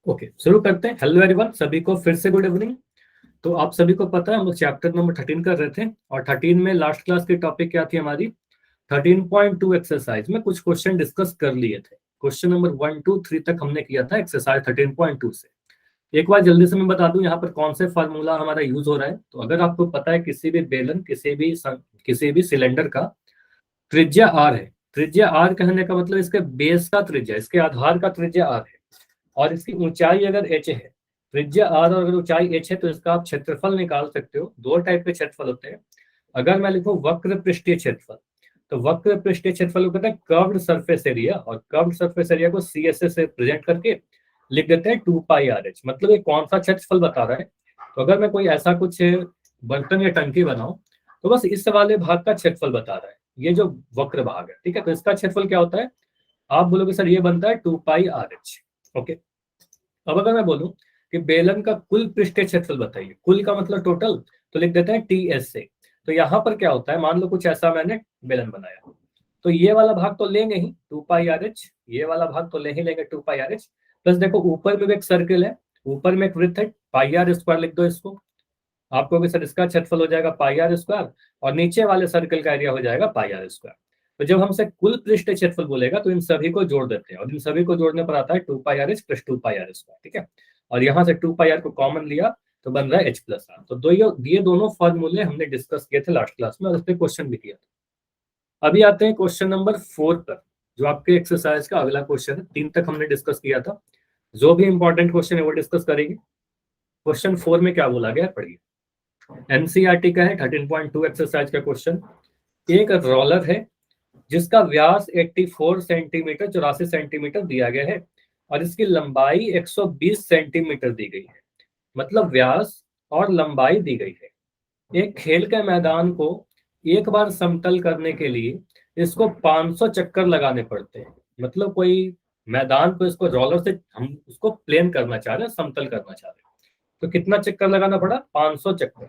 Okay, शुरू करते हैं। हेलो एवरीवन, सभी को फिर से गुड इवनिंग। तो आप सभी को पता है हम लोग चैप्टर नंबर 13 कर रहे थे, और 13 में लास्ट क्लास की टॉपिक क्या थी हमारी? 13.2 एक्सरसाइज में कुछ क्वेश्चन डिस्कस कर लिए थे। क्वेश्चन नंबर 1 2 3 तक हमने किया था एक्सरसाइज 13.2 से। एक बार जल्दी से मैं बता दूं यहाँ पर कौन से फार्मूला हमारा यूज हो रहा है। तो अगर आपको पता है किसी भी बेलन, किसी भी सिलेंडर का त्रिज्या आर है। त्रिज्या आर कहने का मतलब इसके बेस का त्रिज्या, इसके आधार का त्रिज्या आर है, और इसकी ऊंचाई अगर एच है, त्रिज्या आर और अगर ऊंचाई एच है, तो इसका आप क्षेत्रफल निकाल सकते हो। दो टाइप के क्षेत्रफल होते हैं। अगर मैं लिखूं वक्र पृष्ठीय क्षेत्रफल, तो वक्र पृष्ठीय क्षेत्रफल को कहते हैं कर्व्ड सरफेस एरिया, और कर्व्ड सरफेस एरिया को सी एस से प्रेजेंट करके लिख देते हैं 2πRh। मतलब ये कौन सा क्षेत्रफल बता रहा है? तो अगर मैं कोई ऐसा कुछ बर्तन या टंकी बनाऊं, तो बस इस वाले भाग का क्षेत्रफल बता रहा है, ये जो वक्र भाग है। ठीक है, तो इसका क्षेत्रफल क्या होता है? आप बोलोगे सर ये बनता है 2πRh। ओके, अब अगर मैं बोलूं कि बेलन का कुल पृष्ठीय क्षेत्रफल बताइए, कुल का मतलब टोटल, तो लिख देते हैं TS से। तो यहाँ पर क्या होता है, मान लो कुछ ऐसा मैंने बेलन बनाया, तो ये वाला भाग तो लेंगे ही 2πRh, ये वाला भाग तो ले ही लेंगे 2πRh। प्लस देखो ऊपर में भी एक सर्किल है, ऊपर में एक वृत्त है, πr² लिख दो इसको। आपको भी सर इसका क्षेत्रफल हो जाएगा πr², और नीचे वाले सर्कल का एरिया हो जाएगा πr²। तो जब हमसे कुल पृष्ठ क्षेत्रफल बोलेगा तो इन सभी को जोड़ देते हैं, और इन सभी को जोड़ने पर आता है 2πRh + 2πr²। ठीक है, और यहाँ से 2πr को कॉमन लिया तो बन रहा है h+r। तो ये दोनों फॉर्मूले हमने डिस्कस किए थे लास्ट क्लास में, और उस पर क्वेश्चन भी किया था। अभी आते हैं क्वेश्चन नंबर 4 पर, जो आपके एक्सरसाइज का अगला क्वेश्चन है। 3 तक हमने डिस्कस किया था, जो भी इंपॉर्टेंट क्वेश्चन है वो डिस्कस करेंगे। क्वेश्चन 4 में क्या बोला गया, पढ़िए। एनसीईआरटी का है 13.2 एक्सरसाइज का क्वेश्चन। एक रोलर है जिसका व्यास 84 सेंटीमीटर 84 सेंटीमीटर दिया गया है, और इसकी लंबाई 120 सेंटीमीटर दी गई है। मतलब व्यास और लंबाई दी गई है। एक खेल के मैदान को एक बार समतल करने के लिए इसको 500 चक्कर लगाने पड़ते हैं। मतलब कोई मैदान को, इसको रोलर से हम उसको प्लेन करना चाह रहे हैं, समतल करना चाह रहे हैं, तो कितना चक्कर लगाना पड़ा? 500 चक्कर।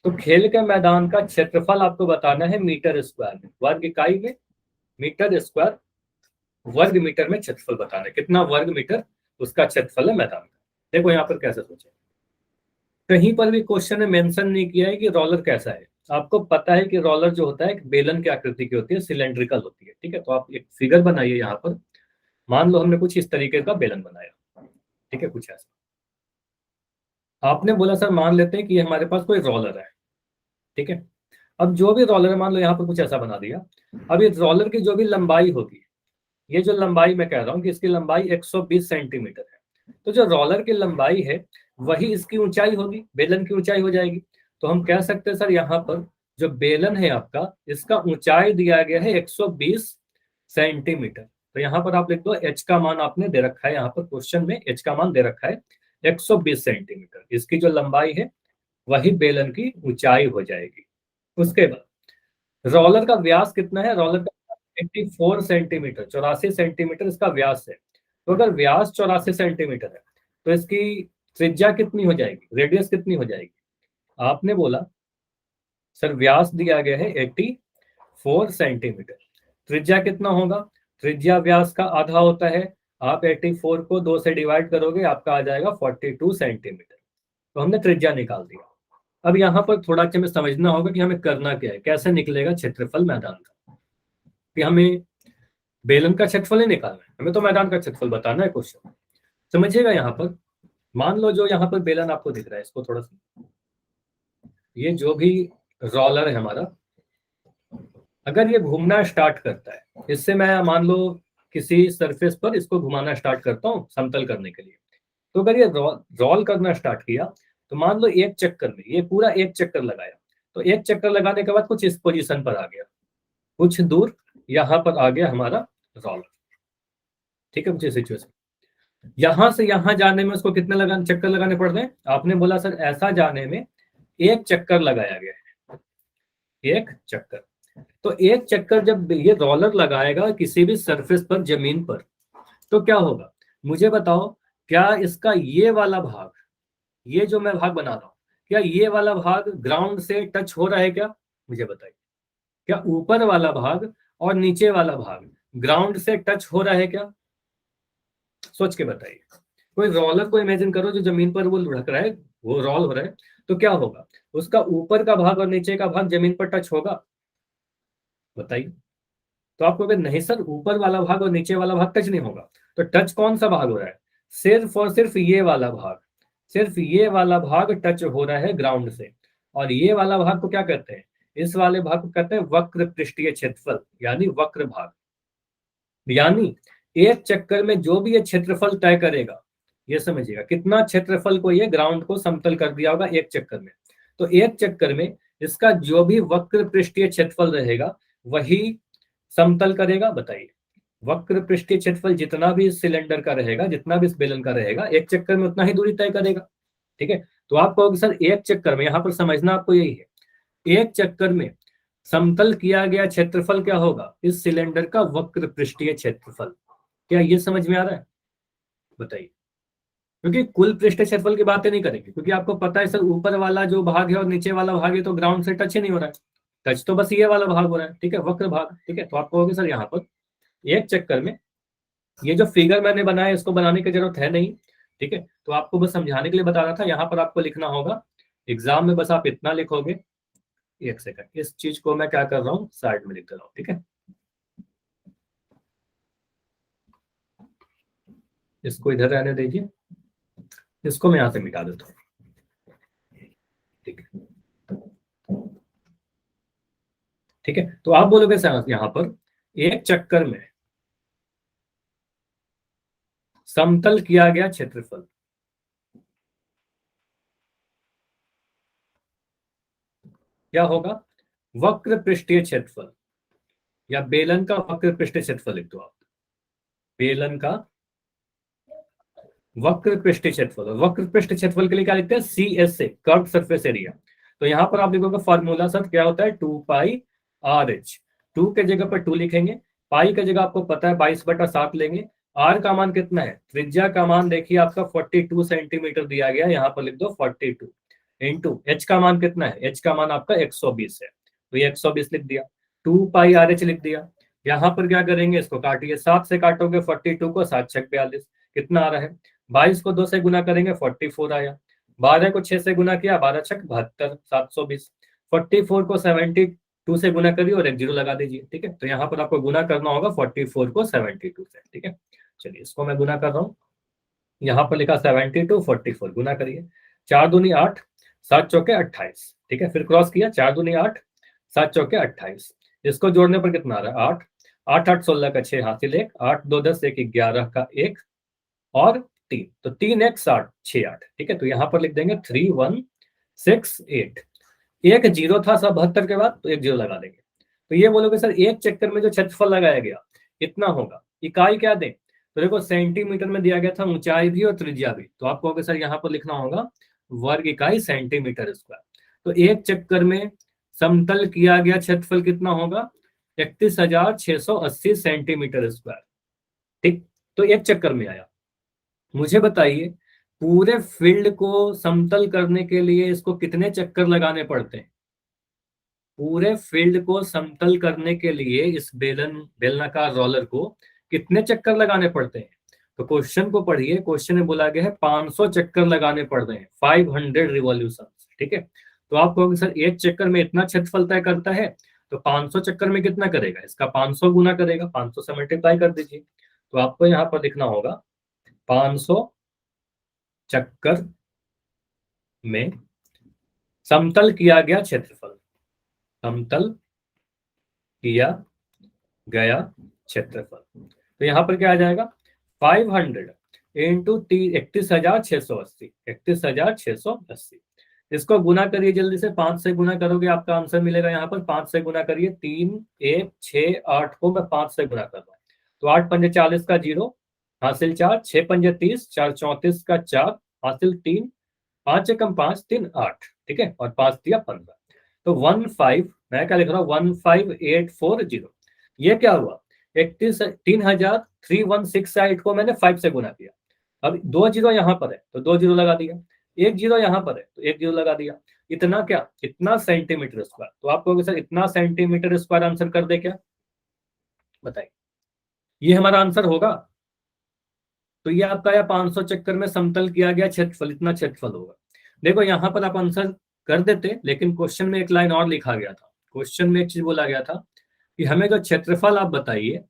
तो खेल के मैदान का क्षेत्रफल आपको बताना है मीटर स्क्वायर में, वर्ग इकाई में, मीटर स्क्वायर, वर्ग मीटर में क्षेत्रफल बताना है। कितना वर्ग मीटर उसका क्षेत्रफल है मैदान का। देखो यहाँ पर कैसे सोचे, कहीं पर भी क्वेश्चन ने मेंशन नहीं किया है कि रोलर कैसा है। आपको पता है कि रोलर जो होता है एक बेलन की आकृति की होती है, सिलेंड्रिकल होती है। ठीक है, तो आप एक फिगर बनाइए यहाँ पर। मान लो हमने कुछ इस तरीके का बेलन बनाया, ठीक है, कुछ ऐसा। आपने बोला सर मान लेते हैं कि हमारे पास कोई रोलर है। ठीक है, अब जो भी रोलर है, मान लो यहाँ पर कुछ ऐसा बना दिया। अब ये रोलर की जो भी लंबाई होगी, ये जो लंबाई मैं कह रहा हूँ कि इसकी लंबाई 120 सेंटीमीटर है, तो जो रोलर की लंबाई है वही इसकी ऊंचाई होगी, बेलन की ऊंचाई हो जाएगी। तो हम कह सकते हैं सर यहाँ पर जो बेलन है आपका, इसका ऊंचाई दिया गया है 120 सेंटीमीटर। तो यहाँ पर आप लिख दो एच का मान आपने दे रखा है, यहाँ पर क्वेश्चन में एच का मान दे रखा है 120 सेंटीमीटर। इसकी जो लंबाई है वही बेलन की ऊंचाई हो जाएगी। उसके बाद रोलर का व्यास कितना है? रोलर का 84 सेंटीमीटर, 84 सेंटीमीटर इसका व्यास है। तो अगर व्यास 84 सेंटीमीटर है, तो इसकी त्रिज्या कितनी हो जाएगी, रेडियस कितनी हो जाएगी? आपने बोला सर व्यास दिया गया है 84 सेंटीमीटर, त्रिज्या कितना होगा? त्रिज्या व्यास का आधा होता है। आप 84 को 2 से डिवाइड करोगे, आपका आ जाएगा 42 सेंटीमीटर। तो हमने त्रिज्या निकाल दिया। अब यहाँ पर थोड़ा हमें समझना होगा कि हमें करना क्या है, कैसे निकलेगा क्षेत्रफल मैदान का। कि हमें बेलन का क्षेत्रफल नहीं निकालना है, हमें तो मैदान का क्षेत्रफल बताना है। क्वेश्चन समझिएगा यहाँ पर। मान लो जो यहाँ पर बेलन आपको दिख रहा है, इसको थोड़ा सा, ये जो भी रोलर है हमारा, अगर ये घूमना स्टार्ट करता है, इससे मैं मान लो किसी सरफेस पर इसको घुमाना स्टार्ट करता हूँ समतल करने के लिए, तो अगर ये रोल करना स्टार्ट किया, तो मान लो एक चक्कर में ये पूरा एक चक्कर लगाया, तो एक चक्कर लगाने के बाद कुछ इस पोजीशन पर आ गया, कुछ दूर यहाँ पर आ गया हमारा रोलर। ठीक है, मुझे सिचुएशन यहां से यहां जाने में उसको कितने चक्कर लगाने पड़ रहे हैं? आपने बोला सर ऐसा जाने में एक चक्कर लगाया गया है, एक चक्कर। तो एक चक्कर जब ये रोलर लगाएगा किसी भी सरफेस पर, जमीन पर, तो क्या होगा मुझे बताओ? क्या इसका ये वाला भाग, ये जो मैं भाग बना रहा हूं, क्या ये वाला भाग ग्राउंड से टच हो रहा है क्या? मुझे बताइए, क्या ऊपर वाला भाग और नीचे वाला भाग ग्राउंड से टच हो रहा है क्या? सोच के बताइए। कोई रोलर को इमेजिन करो जो जमीन पर वो लुढ़क रहा है, वो रोल हो रहा है, तो क्या होगा, उसका ऊपर का भाग और नीचे का भाग जमीन पर टच होगा, बताइए। तो आप कहोगे नहीं सर, ऊपर वाला भाग और नीचे वाला भाग टच नहीं होगा। तो टच कौन सा भाग हो रहा है, सिर्फ और सिर्फ ये वाला भाग, सिर्फ ये वाला भाग टच हो रहा है ग्राउंड से। और ये वाला भाग को क्या कहते हैं, इस वाले भाग को कहते हैं वक्र पृष्ठीय क्षेत्रफल, यानी वक्र भाग। यानी एक चक्कर में जो भी ये क्षेत्रफल तय करेगा, ये समझिएगा कितना क्षेत्रफल को ये ग्राउंड को समतल कर दिया होगा एक चक्कर में। तो एक चक्कर में इसका जो भी वक्र पृष्ठीय क्षेत्रफल रहेगा वही समतल करेगा, बताइए। वक्र पृष्ठीय क्षेत्रफल जितना भी इस सिलेंडर का रहेगा, जितना भी इस बेलन का रहेगा, एक चक्कर में उतना ही दूरी तय करेगा, ठीक है। तो आप कहोगे सर एक चक्कर में, यहां पर समझना आपको यही है, एक चक्कर में समतल किया गया क्षेत्रफल क्या होगा, इस सिलेंडर का वक्र पृष्ठीय क्षेत्रफल। क्या ये समझ में आ रहा है, बताइए। क्योंकि कुल पृष्ठीय क्षेत्रफल की बातें नहीं करेंगे, क्योंकि आपको पता है सर ऊपर वाला जो भाग है और नीचे वाला भाग है तो ग्राउंड से टच ही नहीं हो रहा है, टच तो बस ये वाला भाग हो रहा है, ठीक है, वक्र भाग, ठीक है। तो आप कहोगे सर यहाँ पर एक चक्कर में, ये जो फिगर मैंने बनाया इसको बनाने की जरूरत है नहीं, ठीक है, तो आपको बस समझाने के लिए बता रहा था। यहाँ पर आपको लिखना होगा एग्जाम में, बस आप इतना लिखोगे, एक सेकंड, इस चीज को मैं क्या कर रहा हूँ साइड में लिख दे रहा हूँ, ठीक है। इसको इधर रहने दीजिए, इसको मैं यहां से मिटा देता हूँ, ठीक है, ठीक है। तो आप बोलोगे सर यहाँ पर एक चक्कर में समतल किया गया क्षेत्रफल, क्या होगा, वक्र पृष्ठीय क्षेत्रफल, या बेलन का वक्र पृष्ठीय क्षेत्रफल लिख दो आप, बेलन का वक्र पृष्ठीय क्षेत्रफल। वक्र पृष्ठ क्षेत्रफल के लिए क्या लिखते हैं, C S A, curve surface area. तो यहां पर आप लिखोगे फॉर्मूला सर क्या होता है, 2πr/h। 2 के जगह पर 2 लिखेंगे, पाई की जगह आपको पता है 22/7 लेंगे। आर का मान कितना है, त्रिज्या का मान देखिए आपका 42 सेंटीमीटर दिया गया, यहाँ पर लिख दो 42 इंटू एच का मान कितना है, एच का मान आपका 120 है, तो ये 120 लिख दिया, 2πr/h लिख दिया। यहाँ पर क्या करेंगे, इसको काटिए, 7 से काटोगे 42 को, 7 छक 42, कितना आ रहा है, 22 को 2 से गुना करेंगे 44 आया, 12 को 6 से गुना किया 12 छक 72, 720, 44 को 72 से गुना करिए और एक जीरो लगा दीजिए, ठीक है। तो यहाँ पर आपको गुना करना होगा 44 को 72 से, ठीक है। चलिए इसको मैं गुना कर रहा हूँ, यहाँ पर लिखा 72 44 गुना करिए, 4 दूनी 8, 7 चौके 28, ठीक है। फिर क्रॉस किया, 4 दूनी 8, 7 चौके 28, इसको जोड़ने पर कितना आ रहा है, 8 8 8 16 का 6 हासिल 1, 8 2 10 1 11 का 1 और 3, तो 3 1 7 6 8, ठीक है। तो यहाँ पर लिख देंगे 3168, एक जीरो था सब 72 के बाद, तो एक जीरो लगा देंगे। तो ये बोलोगे सर एक चक्कर में जो क्षेत्रफल लगाया गया इतना होगा, इकाई क्या दें, तो देखो सेंटीमीटर में दिया गया था, ऊंचाई भी और त्रिज्या भी, तो आप कहोगे सर यहाँ पर लिखना होगा वर्ग इकाई सेंटीमीटर स्क्वायर। तो एक चक्कर में समतल किया गया क्षेत्रफल कितना होगा, 31,680 सेंटीमीटर स्क्वायर, ठीक। तो एक चक्कर में आया। मुझे बताइए पूरे फील्ड को समतल करने के लिए इसको कितने चक्कर लगाने पड़ते हैं, पूरे फील्ड को समतल करने के लिए इस बेलनाकार रोलर को कितने चक्कर लगाने पड़ते हैं। तो क्वेश्चन को पढ़िए, क्वेश्चन में बोला गया है 500 चक्कर लगाने पड़ रहे हैं, 500 रिवॉल्यूशन, ठीक है। तो आप कहोगे सर एक चक्कर में इतना क्षेत्रफल तय करता है, तो 500 चक्कर में कितना करेगा, इसका 500 गुना करेगा, 500 से मल्टीप्लाई कर दीजिए। तो आपको यहाँ पर लिखना होगा 500 चक्कर में समतल किया गया क्षेत्रफल, समतल किया गया क्षेत्रफल। तो यहाँ पर क्या आ जाएगा, 500 इंटू 31,680, 31,680, इसको गुना करिए जल्दी से, 5 से गुना करोगे आपका आंसर मिलेगा, यहाँ पर 5 से गुना करिए, 3 1 6 8 को मैं 5 से गुना कर रहा हूँ, तो 8 पंजे 40 का 0 हासिल 4, 6 पंजे 30, 4 34 का 4 हासिल 3, 5 एकम 5 3 8, ठीक है, और 5 दिया 15। तो 15, मैं क्या लिख रहा हूँ 15840, ये क्या हुआ 31,316 को मैंने 5 से गुना किया। अब 2 जीरो यहाँ पर है तो 2 जीरो लगा दिया, 1 जीरो यहाँ पर है तो 1 जीरो लगा दिया, इतना क्या, इतना सेंटीमीटर स्क्वायर। तो आप कहोगे सर इतना सेंटीमीटर स्क्वायर आंसर कर दे क्या, बताइए, ये हमारा आंसर होगा। तो ये आपका या 500 चक्कर में समतल किया गया क्षेत्रफल, इतना क्षेत्रफल होगा। देखो यहाँ पर आप आंसर कर देते, लेकिन क्वेश्चन में एक लाइन और लिखा गया था। क्वेश्चन में एक चीज बोला गया था कि हमें जो क्षेत्रफल आप बताइए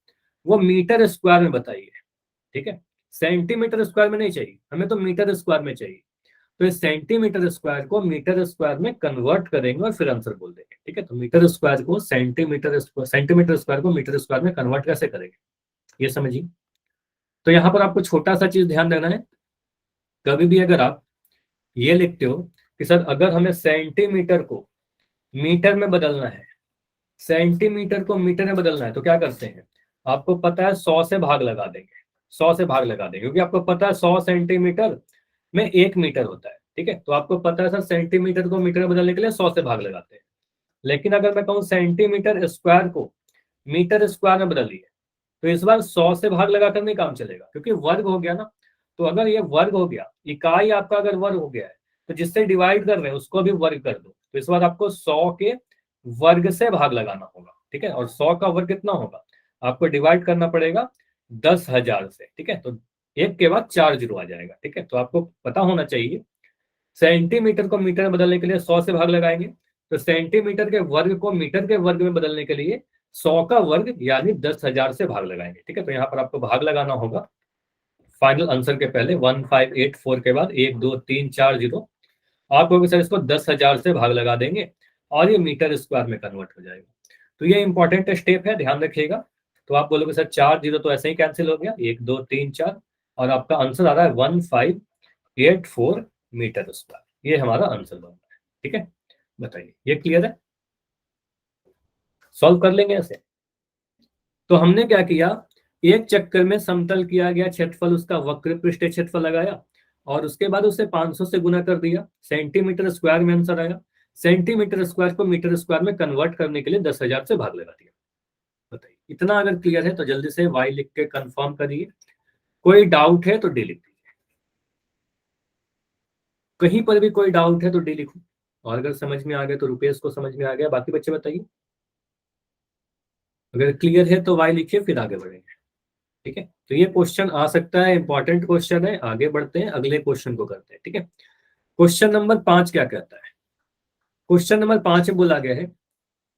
वो मीटर स्क्वायर में बताइए, ठीक है, सेंटीमीटर स्क्वायर में नहीं चाहिए, हमें तो मीटर स्क्वायर में चाहिए। तो इस सेंटीमीटर स्क्वायर को मीटर स्क्वायर में कन्वर्ट करेंगे और फिर आंसर बोल देंगे, ठीक है। तो मीटर स्क्वायर को सेंटीमीटर स्क्वायर को मीटर स्क्वायर में कन्वर्ट कैसे करेंगे, ये समझिए। तो यहाँ पर आपको छोटा सा चीज ध्यान देना है, कभी भी अगर आप ये लिखते हो कि सर अगर हमें सेंटीमीटर को मीटर में बदलना है, सेंटीमीटर को मीटर में बदलना है, तो क्या करते हैं, आपको पता है 100 से भाग लगा देंगे, 100 से भाग लगा देंगे, क्योंकि आपको पता है 100 सेंटीमीटर में 1 मीटर होता है, ठीक है। तो आपको पता है सर सेंटीमीटर को मीटर में बदलने के लिए 100 से भाग लगाते हैं। लेकिन अगर मैं कहूँ सेंटीमीटर स्क्वायर को मीटर स्क्वायर में बदलिए, तो इस बार 100 से भाग लगाकर नहीं काम चलेगा, क्योंकि वर्ग हो गया ना। तो अगर ये वर्ग हो गया, इकाई आपका अगर वर्ग हो गया है, तो जिससे डिवाइड कर रहे हैं उसको भी वर्ग कर दो। तो इस बार आपको 100 के वर्ग से भाग लगाना होगा, ठीक है। और 100 का वर्ग कितना होगा, आपको डिवाइड करना पड़ेगा 10,000 से, ठीक है। तो एक के बाद 4 जीरो आ जाएगा, ठीक है। तो आपको पता होना चाहिए सेंटीमीटर को मीटर में बदलने के लिए 100 से भाग लगाएंगे, तो सेंटीमीटर के वर्ग को मीटर के वर्ग में बदलने के लिए 100 का वर्ग यानी 10,000 से भाग लगाएंगे, ठीक है। तो यहाँ पर आपको भाग लगाना होगा फाइनल आंसर के पहले 1584 के बाद 1 2 3 4 जीरो, आप लोग सर इसको 10,000 से भाग लगा देंगे और ये मीटर स्क्वायर में कन्वर्ट हो जाएगा। तो ये इंपॉर्टेंट स्टेप है, ध्यान रखिएगा। तो आप बोलोगे सर 4 जीरो तो ऐसे ही कैंसिल हो गया, 1 2 3 4, और आपका आंसर आ रहा है 1584 मीटर स्क्वायर, ये हमारा आंसर बन रहा है, ठीक है। बताइए ये क्लियर है, सॉल्व कर लेंगे ऐसे। तो हमने क्या किया, एक चक्कर में समतल किया गया क्षेत्रफल, उसका वक्र पृष्ठ क्षेत्रफल लगाया और उसके बाद उसे 500 से गुना कर दिया, सेंटीमीटर स्क्वायर में आंसर आया। सेंटीमीटर स्क्वायर को मीटर स्क्वायर में कन्वर्ट करने के लिए 10,000 से भाग लगा दिया। बताइए इतना अगर क्लियर है तो जल्दी से वाई लिख के कंफर्म करिए, कोई डाउट है तो डी लिख दीजिए, कहीं पर भी कोई डाउट है तो डी लिखो, और अगर समझ में आ गया तो रुपेश को समझ में आ गया, बाकी बच्चे बताइए। अगर क्लियर है तो वाई लिखिए, फिर आगे बढ़ेंगे, ठीक है। तो ये क्वेश्चन आ सकता है, इंपॉर्टेंट क्वेश्चन है। आगे बढ़ते हैं, अगले क्वेश्चन को करते हैं, ठीक है। क्वेश्चन नंबर 5 क्या कहता है, क्वेश्चन नंबर 5 में बोला गया है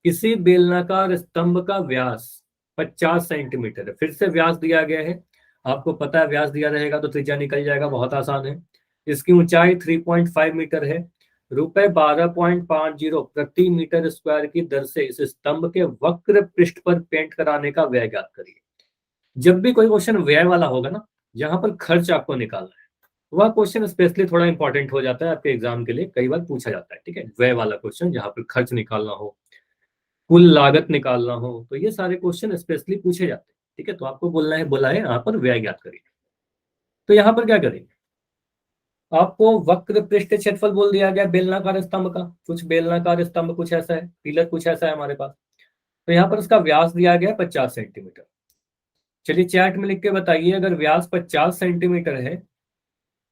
किसी बेलनाकार स्तंभ का व्यास 50 सेंटीमीटर है। फिर से व्यास दिया गया है, आपको पता है व्यास दिया रहेगा तो त्रिज्या निकल जाएगा, बहुत आसान है। इसकी ऊंचाई 3.5 मीटर है, रुपए 12.50 प्रति मीटर स्क्वायर की दर से इस स्तंभ के वक्र पृष्ठ पर पेंट कराने का व्यय ज्ञात करिए। जब भी कोई क्वेश्चन व्यय वाला होगा ना, जहां पर खर्च आपको निकालना है, वह क्वेश्चन स्पेशली थोड़ा इंपॉर्टेंट हो जाता है आपके एग्जाम के लिए, कई बार पूछा जाता है, ठीक है। व्यय वाला क्वेश्चन जहां पर खर्च निकालना हो, कुल लागत निकालना हो, तो ये सारे क्वेश्चन स्पेशली पूछे जाते हैं, ठीक है। तो आपको बोला है यहाँ पर व्यय ज्ञात करिए। तो यहाँ पर क्या करेंगे, आपको वक्र पृष्ठ क्षेत्रफल बोल दिया गया बेलनाकार स्तंभ का, कुछ बेलनाकार स्तंभ कुछ ऐसा है, पिलर कुछ ऐसा है हमारे पास। तो यहाँ पर उसका व्यास दिया गया 50 सेंटीमीटर। चलिए चैट में लिख के बताइए, अगर व्यास 50 सेंटीमीटर है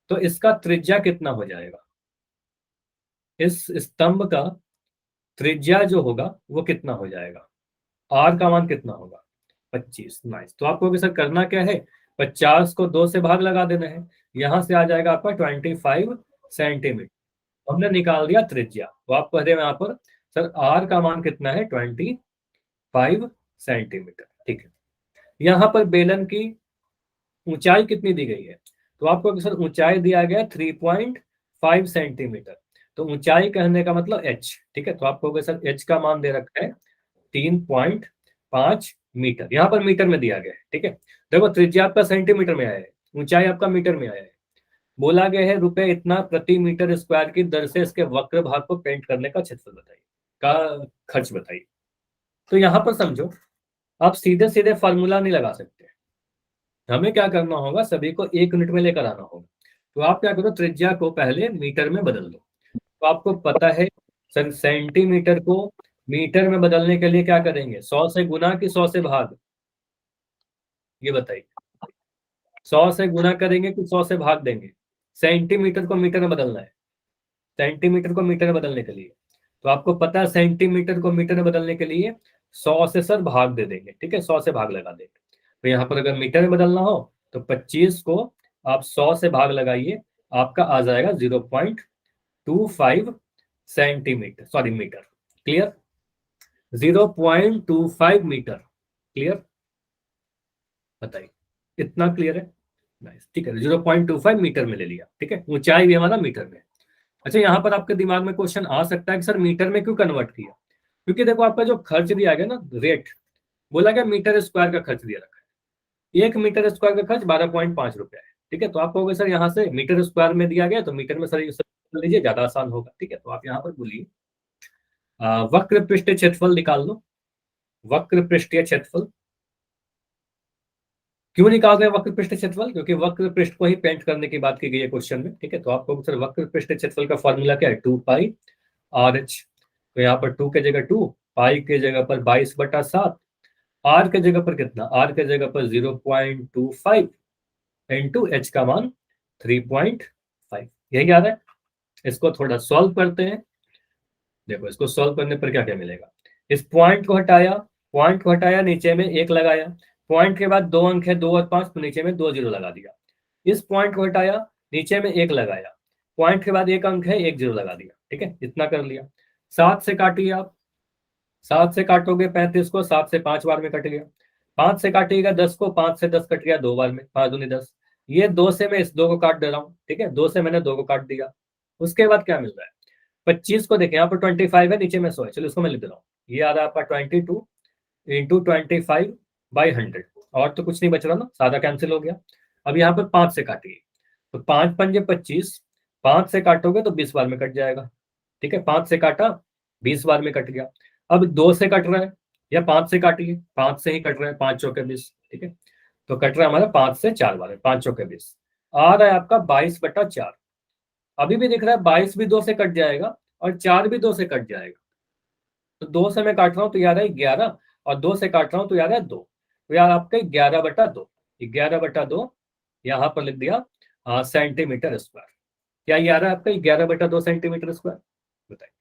तो इसका त्रिज्या कितना हो जाएगा, इस स्तंभ का त्रिज्या जो होगा वो कितना हो जाएगा, आर का मान कितना होगा, 25। नाइस। तो आपको सर करना क्या है, 50 को 2 से भाग लगा देना है, यहां से आ जाएगा आपका 25 सेंटीमीटर। हमने निकाल दिया त्रिज्या, तो आप कह रहे हैं यहाँ पर सर आर का मान कितना है, 25 सेंटीमीटर, ठीक है। यहाँ पर बेलन की ऊंचाई कितनी दी गई है, तो आपको सर ऊंचाई दिया गया 3.5 सेंटीमीटर। तो ऊंचाई कहने का मतलब एच, ठीक है। तो आपको सर एच का मान दे रखा है 3.5 मीटर, यहाँ पर मीटर में दिया गया है, ठीक है। देखो त्रिज्या आपका सेंटीमीटर में आया है, ऊंचाई आपका मीटर में आया है, बोला गया है रुपए इतना प्रति मीटर स्क्वायर की दर से इसके वक्र भाग को पेंट करने का क्षेत्रफल बताइए, का खर्च बताइए। तो यहाँ पर समझो, आप सीधे सीधे फॉर्मूला नहीं लगा सकते, हमें क्या करना होगा, सभी को 1 यूनिट में लेकर आना होगा। तो आप क्या करो, त्रिज्या को पहले मीटर में बदल दो। तो आपको पता है सर सेंटीमीटर को मीटर में बदलने के लिए क्या करेंगे, 100 से गुना कि 100 से भाग, ये बताइए। 100 से गुना करेंगे कि 100 से भाग देंगे, सेंटीमीटर को मीटर में बदलना है, सेंटीमीटर को मीटर में बदलने के लिए। तो आपको पता है सेंटीमीटर को मीटर में बदलने के लिए 100 से सर भाग दे देंगे, ठीक है, 100 से भाग लगा देंगे। तो यहाँ पर अगर मीटर में बदलना हो तो 25 को आप 100 से भाग लगाइए, आपका आ जाएगा 0.25 centimetre, sorry metre. Clear? 0.25 metre. Clear? बताइए, इतना क्लियर है? नाइस, ठीक है, 0.25 मीटर में ले लिया। ठीक है, ऊंचाई भी हमारा मीटर में। अच्छा, यहाँ पर आपके दिमाग में क्वेश्चन आ सकता है कि सर मीटर में क्यों कन्वर्ट किया? क्योंकि देखो आपका जो खर्च दिया गया ना, रेट बोला गया मीटर स्क्वायर का खर्च दिया रखा है। 1 मीटर स्क्वायर का खर्च 12.5 रुपया है। ठीक है, तो आप कहोगे सर यहाँ से मीटर स्क्वायर में दिया गया तो मीटर में सर ये सब कर लीजिए, ज्यादा आसान होगा। ठीक है, तो आप यहाँ पर बोलिए वक्र पृष्ठीय क्षेत्रफल निकाल लो। वक्र पृष्ठीय क्षेत्रफल क्यों निकाल रहे हैं वक्र पृष्ठ क्षेत्रफल? क्योंकि वक्र पृष्ठ को ही पेंट करने की बात की गई है क्वेश्चन में। ठीक है, तो आपको सर वक्र पृष्ठ क्षेत्रफल का फॉर्मूला क्या है? 2πRh। तो यहाँ पर 2 के जगह 2, पाई के जगह पर 22/7, आर के जगह पर कितना? आर के जगह पर 0.25 इंटू एच का मान 3.5। यही आ रहा है। इसको थोड़ा सॉल्व करते हैं। देखो, इसको सॉल्व करने पर क्या क्या मिलेगा? इस पॉइंट को हटाया, पॉइंट को हटाया, नीचे में 1 लगाया, पॉइंट के बाद 2 अंक है 2 और 5, तो नीचे में 2 जीरो लगा दिया। इस पॉइंट को हटाया, नीचे में 1 लगाया, पॉइंट के बाद 1 अंक है 1 जीरो लगा दिया। ठीक है, इतना कर लिया। 7 से काटिए आप, 7 से काटोगे 35 को, 7 से 5 बार में कट गया। 5 से काटिएगा 10 को, 5 से 10 कट गया 2 बार में, 5 दूनी 10। ये 2 से मैं इस 2 को काट दे रहा हूँ। ठीक है, 2 से मैंने 2 को काट दिया। उसके बाद क्या मिल रहा है? 25 को देखें, यहाँ पर 25 है, नीचे में 100 है, चलो इसको मैं लिख दे रहा हूँ। ये आ रहा है आपका 22 इंटू 25/100। और तो कुछ नहीं बच रहा ना, सादा कैंसिल हो गया। अब यहाँ पर 5 से काटिए, तो 5 पंजे 25, 5 से काटोगे तो 20 बार में कट जाएगा। ठीक है, 5 से काटा 20 बार में कट गया। अब 2 से कट रहा है या 5 से काटिए, 5 से ही कट रहा है, 5 चौके 20। ठीक है, तो कट रहा है हमारा 5 से 4 बार में, 5 चौके 20, आ रहा है आपका 22/4। अभी भी दिख रहा है 22 भी 2 से कट जाएगा और 4 भी 2 से कट जाएगा। तो 2 से मैं काट रहा हूँ तो यार है 11, और 2 से काट रहा हूँ तो यार है 2, तो यार आपका 11/2, 11/2 यहाँ पर लिख दिया सेंटीमीटर स्क्वायर। क्या ये आ रहा है आपका 11/2 सेंटीमीटर स्क्वायर? बताइए।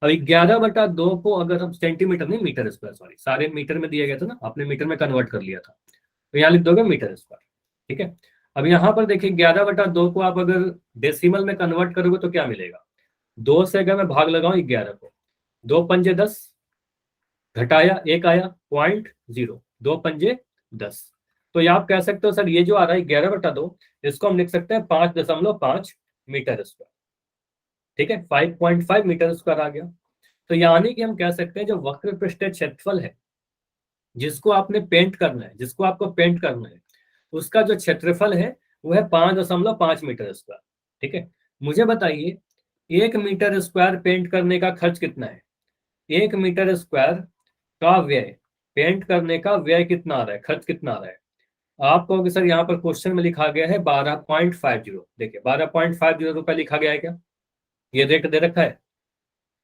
अब 11/2 को अगर हम सेंटीमीटर नहीं, मीटर स्क्वायर, सॉरी, सारे मीटर में दिया गया था ना, आपने मीटर में कन्वर्ट कर लिया था, तो यहाँ लिख दोगे मीटर स्क्वायर। ठीक है, अब यहाँ पर देखिए 11/2 को आप अगर डेसिमल में कन्वर्ट करोगे तो क्या मिलेगा? 2 से अगर मैं भाग लगाऊं 11 को, 2 पंजे 10, घटाया 1 आया 0.0, 2 पंजे 10। तो ये आप कह सकते हो सर ये जो आ रहा है 11/2, इसको हम लिख सकते हैं 5.5 मीटर स्क्वायर। ठीक है, 5.5 मीटर स्क्वायर आ गया। तो यानी कि हम कह सकते हैं जो वक्र पृष्ठीय क्षेत्रफल है, जिसको आपने पेंट करना है, जिसको आपको पेंट करना है, उसका जो क्षेत्रफल है वो है 5.5 मीटर स्क्वायर। ठीक है, मुझे बताइए 1 मीटर स्क्वायर पेंट करने का खर्च कितना है? 1 मीटर स्क्वायर का व्यय, पेंट करने का व्यय कितना आ रहा है, खर्च कितना आ रहा है? आप कहोगे सर यहाँ पर क्वेश्चन में लिखा गया है 12.50। देखिए 12.50 रुपए लिखा गया है क्या? ये रेट दे रखा है।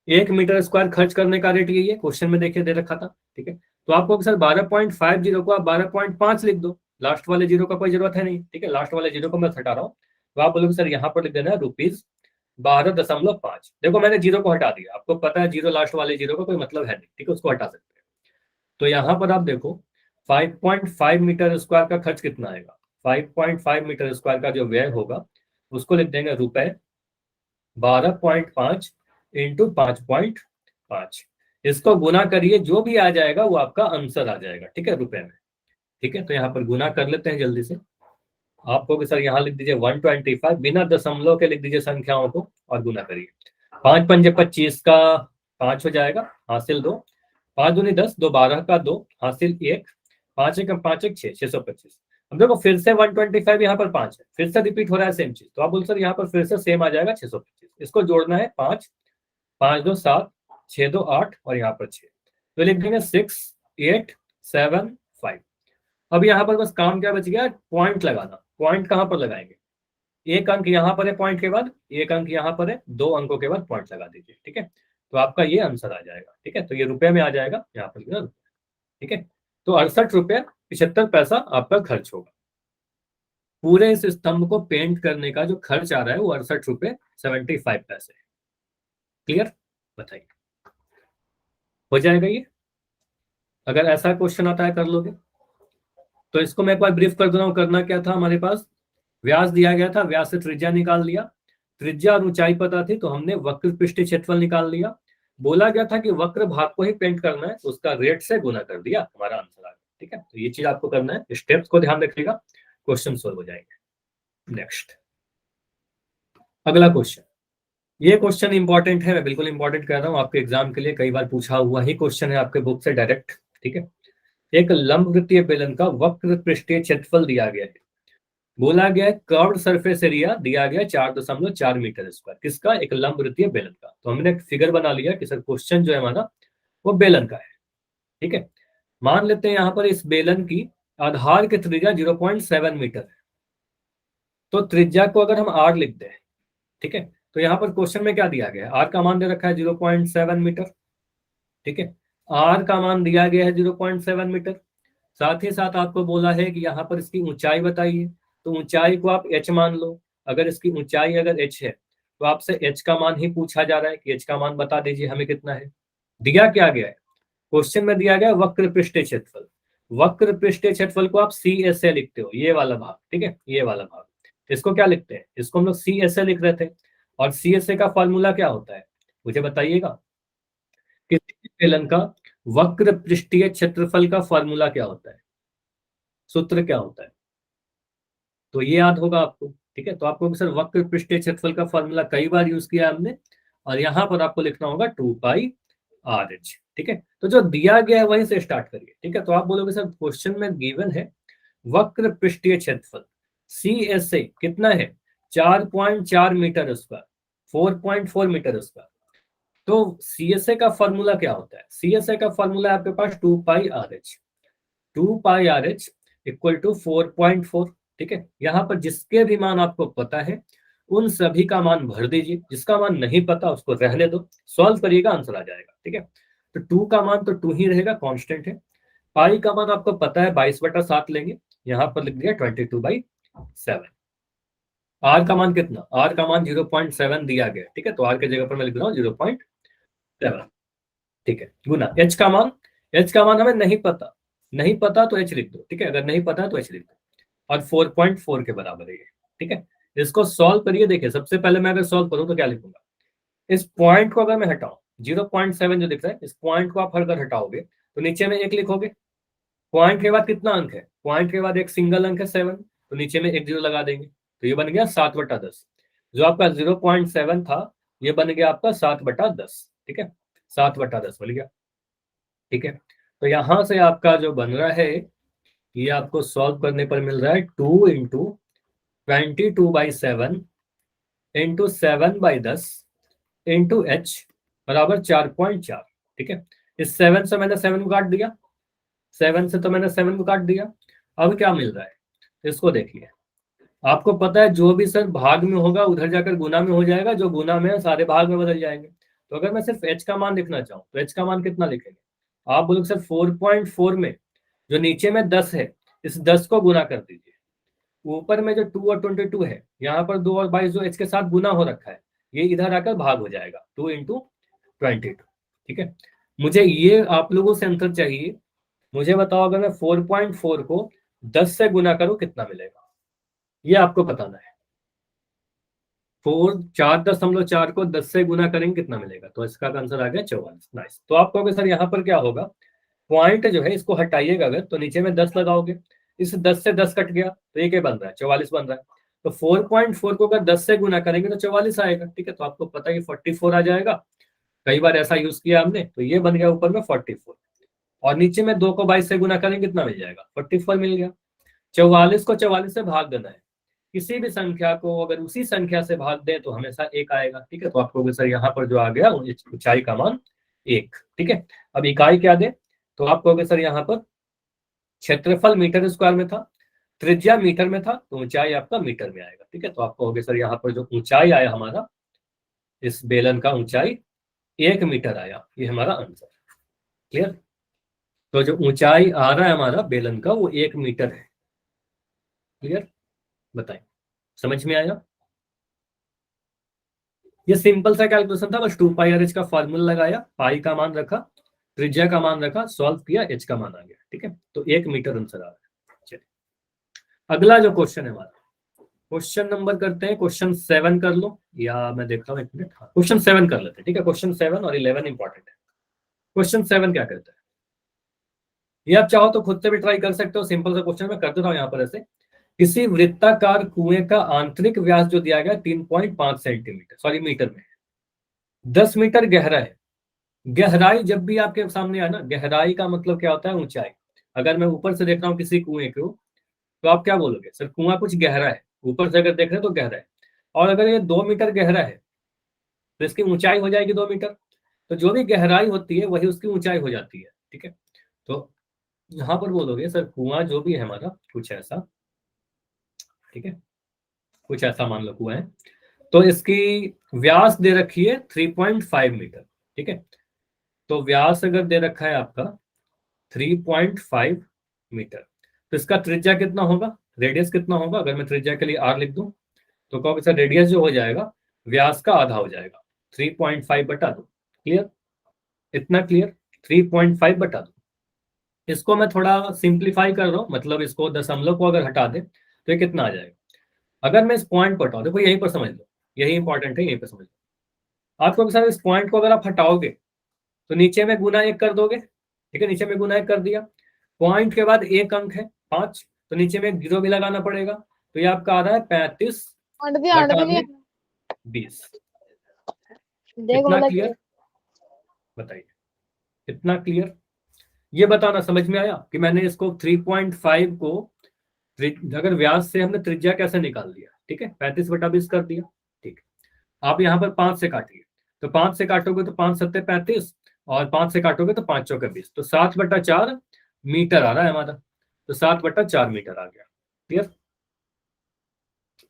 1 मीटर स्क्वायर खर्च करने का रेट यही है, क्वेश्चन में देखिए दे रखा था। ठीक है, तो आपको सर 12.50 को आप 12.5 लिख दो, लास्ट वाले जीरो का कोई जरूरत है नहीं। ठीक है, लास्ट वाले जीरो को मैं हटा रहा हूँ, तो आप बोलोगे सर यहाँ पर लिख देना है ₹12.5। देखो मैंने जीरो को हटा दिया, आपको पता है जीरो लास्ट वाले जीरो का कोई मतलब है नहीं। ठीक है, उसको हटा सकते हैं। तो यहाँ पर आप देखो 5.5 मीटर स्क्वायर का खर्च कितना आएगा? 5.5 मीटर स्क्वायर का जो व्यय होगा उसको लिख देंगे ₹12.5 इंटू 5.5। इसको गुना करिए, जो भी आ जाएगा वो आपका आंसर आ जाएगा। ठीक है, रुपए में। ठीक है, तो यहाँ पर गुना कर लेते हैं जल्दी से। आपको कि सर यहाँ लिख दीजिए 125, बिना दशमलव के लिख दीजिए संख्याओं को और गुना करिए। 5 पंजे 25 का 5 हो जाएगा, हासिल 2, 5 दूनी 10, 2 12 का 2, हासिल 1, 5 एक 5 एक 6, 625। अब देखो फिर से 125 यहाँ पर 5 है, फिर से रिपीट हो रहा है सेम चीज, तो आप बोल सर यहाँ पर फिर से सेम आ जाएगा 625। इसको जोड़ना है 5, 5 2 7, 6 2 8 और यहाँ पर 6, तो लिख देंगे 6 8 7 5। अब यहाँ पर बस काम क्या बच गया? पॉइंट लगाना। पॉइंट कहाँ पर लगाएंगे? 1 अंक यहाँ पर है पॉइंट के बाद, 1 अंक यहाँ पर है, 2 अंकों के बाद पॉइंट लगा दीजिए। ठीक है, तो आपका ये आंसर आ जाएगा। ठीक है, तो ये रुपए में आ जाएगा यहाँ पर। ठीक है, तो 68 रुपये 75 पैसा आपका खर्च होगा। पूरे इस स्तंभ को पेंट करने का जो खर्च आ रहा है वो 68 रुपये 75 पैसे। क्लियर? बताइए, हो जाएगा ये? अगर ऐसा क्वेश्चन आता है कर लोगे? तो इसको मैं एक बार ब्रीफ कर दे रहा हूँ। करना क्या था हमारे पास? व्यास दिया गया था, व्यास से त्रिज्या निकाल लिया, त्रिज्या और ऊंचाई पता थी तो हमने वक्र पृष्ठीय क्षेत्रफल निकाल लिया। बोला गया था कि वक्र भाग को ही पेंट करना है, तो उसका रेट से गुना कर दिया, हमारा आंसर आ गया। ठीक है, तो ये चीज आपको करना है, स्टेप्स को ध्यान रखिएगा, क्वेश्चन सोल्व हो जाएंगे। नेक्स्ट, अगला क्वेश्चन, ये क्वेश्चन इंपॉर्टेंट है, मैं बिल्कुल इंपॉर्टेंट कह रहा हूँ आपके एग्जाम के लिए, कई बार पूछा हुआ ही क्वेश्चन है आपके बुक से डायरेक्ट। ठीक है, एक लंबवृत्तीय बेलन का वक्र पृष्ठीय क्षेत्रफल दिया गया है, बोला गया है कर्व्ड सरफेस एरिया दिया गया 4.4 मीटर स्क्वायर, किसका, एक लंबवृत्तीय बेलन का। तो हमने एक फिगर बना लिया कि सर क्वेश्चन जो है हमारा वो बेलन का है। ठीक है, मान लेते हैं यहां पर इस बेलन की आधार की त्रिज्या 0.7 मीटर है, तो त्रिज्या को अगर हम आर लिख दें, ठीक है, तो यहाँ पर क्वेश्चन में क्या दिया गया है, आर का मान दे रखा है 0.7 मीटर। ठीक है, आर का मान दिया गया है 0.7 मीटर, साथ ही साथ आपको बोला है कि यहाँ पर इसकी ऊंचाई बताइए, तो ऊंचाई को आप h मान लो। अगर इसकी ऊंचाई अगर h है तो आपसे h का मान ही पूछा जा रहा है कि h का मान बता दीजिए हमें कितना है। दिया क्या गया है, क्वेश्चन में दिया गया वक्र पृष्ठीय क्षेत्रफल, वक्र पृष्ठीय क्षेत्रफल को आप सी एस ए लिखते हो, ये वाला भाग। ठीक है, ये वाला भाग, इसको क्या लिखते हैं, इसको हम लोग सी एस ए लिख रहे थे, और सी एस ए का फॉर्मूला क्या होता है मुझे बताइएगा, किसी बेलन का वक्र पृष्ठीय क्षेत्रफल का फॉर्मूला क्या होता है, सूत्र क्या होता है, तो ये याद होगा आपको। ठीक है, तो आपको सर वक्र पृष्ठीय क्षेत्रफल का फॉर्मूला कई बार यूज किया हमने, और यहाँ पर आपको लिखना होगा 2πr h। ठीक है, तो जो दिया गया है वहीं से स्टार्ट करिए। ठीक है, तो आप बोलोगे सर क्वेश्चन में गिवन है वक्र पृष्ठीय क्षेत्रफल सी एस ए कितना है, 4.4 मीटर स्क्वायर, 4.4 मीटर स्क्वायर। तो सी एस ए का फॉर्मूला क्या होता है, सी एस ए का फॉर्मूला है आपके पास 2πr h, 2πr h equal to 4.4। ठीक है, यहाँ पर जिसके भी मान आपको पता है उन सभी का मान भर दीजिए, जिसका मान नहीं पता उसको रहने दो, सॉल्व करिएगा आंसर आ जाएगा। ठीक है, तो 2 का मान तो 2 ही रहेगा, कांस्टेंट है। पाई का मान आपको पता है 22/7 लेंगे, यहाँ पर लिख दिया 22/7। आर का मान कितना, आर का मान 0.7 दिया गया। ठीक है, तो आर की जगह पर मैं लिख रहा हूँ 0.7। ठीक है, गुना एच का मान, एच का मान हमें नहीं पता, नहीं पता तो एच लिख दो। ठीक है, अगर नहीं पता तो एच लिख दो, और 4.4 के बराबर है ये। ठीक है, इसको सॉल्व करिए। देखिए सबसे पहले मैं अगर सॉल्व करूं तो क्या लिखूंगा, इस पॉइंट को अगर मैं हटाऊं, 0.7 जो दिख रहा है, इस पॉइंट को आप अगर हटाओगे तो नीचे में एक लिखोगे, पॉइंट के बाद कितना अंक है, पॉइंट के बाद एक सिंगल अंक है 7, तो नीचे में एक जीरो लगा देंगे, तो ये बन गया 7/10। जो आपका 0.7 था ये बन गया आपका 7/10। ठीक है, 7/10 बन गया। ठीक है, तो यहां से आपका जो बन रहा है ये आपको सॉल्व करने पर मिल रहा है 2 × 22/7 इंटू 7/10 इंटू h बराबर 4.4। ठीक है, इस 7 से मैंने 7 को काट दिया, 7 से तो मैंने 7 को काट दिया। अब क्या मिल रहा है इसको देखिए, आपको पता है जो भी सर भाग में होगा उधर जाकर गुना में हो जाएगा, जो गुना में है सारे भाग में बदल जाएंगे। तो अगर मैं सिर्फ h का मान लिखना चाहूँ तो h का मान कितना लिखेंगे, आप बोलोगे सर 4.4 में जो नीचे में 10 है इस 10 को गुना कर दीजिए, ऊपर में जो 2 और 22 है, यहाँ पर 2 और 22 जो h के साथ गुना हो रखा है ये इधर आकर भाग हो जाएगा, 2 × 22। ठीक है, मुझे ये आप लोगों से आंसर चाहिए, मुझे बताओ अगर मैं 4.4 को 10 से गुना करूं कितना मिलेगा, ये आपको बताना है। 4.4 को 10 से गुना करेंगे कितना मिलेगा, तो इसका आंसर आ गया 44। नाइस, तो आप कहोगे सर यहाँ पर क्या होगा, पॉइंट जो है इसको हटाइएगा अगर तो नीचे में 10 लगाओगे, इस 10 से 10 कट गया तो ये क्या बन रहा है, 44 बन रहा है। तो 4.4 को अगर 10 से गुना करेंगे तो 44 आएगा। ठीक है, तो आपको पता है 44 आ जाएगा, कई बार ऐसा यूज किया हमने, तो ये बन गया ऊपर में 44, और नीचे में 2 को 22 से गुना करेंगे कितना मिल जाएगा, 44 मिल गया। 44 को 44 से भाग देना है, किसी भी संख्या को अगर उसी संख्या से भाग दें तो हमेशा एक आएगा। ठीक है, तो आपको सर यहाँ पर जो आ गया ऊंचाई का मान 1। ठीक है, अब इकाई क्या दे, तो आप कहोगे सर यहाँ पर क्षेत्रफल मीटर स्क्वायर में था, त्रिज्या मीटर में था, तो ऊंचाई आपका मीटर में आएगा। ठीक है, तो आप कहोगे सर यहाँ पर जो ऊंचाई आया हमारा, इस बेलन का ऊंचाई 1 मीटर आया, ये हमारा आंसर। क्लियर, तो जो ऊंचाई आ रहा है हमारा बेलन का वो 1 मीटर है। क्लियर, बताएं, समझ में आया। ये सिंपल सा कैलकुलेशन था, बस 2πr h का फॉर्मूला लगाया, पाई का मान रखा, त्रिज्या का मान रखा, सॉल्व किया, h का मान आ गया। ठीक है, तो 1 मीटर आंसर आ रहा है। चलिए अगला जो क्वेश्चन है हमारा क्वेश्चन नंबर करते हैं, क्वेश्चन 7 कर लो, या मैं देख रहा हूँ एक मिनट, क्वेश्चन 7 कर लेते हैं, ठीक है। क्वेश्चन 7 और 11 इंपॉर्टेंट है। क्वेश्चन 7 क्या करता है, ये आप चाहो तो खुद से भी ट्राई कर सकते हो, सिंपल सा क्वेश्चन मैं कर देता हूँ यहाँ पर ऐसे। किसी वृत्ताकार कुएं का आंतरिक व्यास जो दिया गया 3.5 सेंटीमीटर, सॉरी मीटर में, 10 मीटर गहरा है। गहराई जब भी आपके सामने आए ना, गहराई का मतलब क्या होता है, ऊंचाई। अगर मैं ऊपर से देख रहा हूँ किसी कुएं को, तो आप क्या बोलोगे, सर कुआं कुछ गहरा है, ऊपर से अगर देख रहे हैं तो गहरा है। और अगर ये 2 मीटर गहरा है तो इसकी ऊंचाई हो जाएगी 2 मीटर। तो जो भी गहराई होती है वही उसकी ऊंचाई हो जाती है, ठीक है। तो यहाँ पर बोलोगे सर कुआं जो भी है हमारा कुछ ऐसा, ठीक है, कुछ ऐसा मान लो कुआं है, तो इसकी व्यास दे रखी है 3.5 मीटर, ठीक है। तो व्यास अगर दे रखा है आपका 3.5 मीटर, तो इसका त्रिज्या कितना होगा, रेडियस कितना होगा, अगर मैं त्रिज्या के लिए आर लिख दूं तो कहोगे सर रेडियस जो हो जाएगा व्यास का आधा हो जाएगा, 3.5 बटा 2। क्लियर, इतना क्लियर, 3.5 बटा 2। इसको मैं थोड़ा सिंप्लीफाई कर रहा हूँ, मतलब इसको दशमलव को अगर हटा दे तो ये कितना आ जाएगा। अगर मैं इस पॉइंट को हटाऊं, देखो यहीं पर समझ लो, यही इंपॉर्टेंट है, यहीं पर समझ लो। आपको सर इस पॉइंट को अगर आप हटाओगे तो नीचे में गुना 1 कर दोगे, ठीक है, नीचे में गुना 1 कर दिया। पॉइंट के बाद एक अंक है 5, तो नीचे में 0 भी लगाना पड़ेगा, तो ये आपका आ रहा है 35 बटा में 20। इतना क्लियर, बताइए, इतना क्लियर। ये बताना समझ में आया कि मैंने इसको 3.5 को अगर व्यास से हमने त्रिज्या कैसे निकाल दिया, ठीक है, 35 बटा 20 कर दिया, ठीक है। आप यहाँ पर 5 से काटिए, तो 5 से काटोगे तो 5 सत्ते 35, और 5 से काटोगे तो 5 चौके 20, तो 7 बटा 4 मीटर आ रहा है हमारा, तो 7 बटा 4 मीटर आ गया। क्लियर,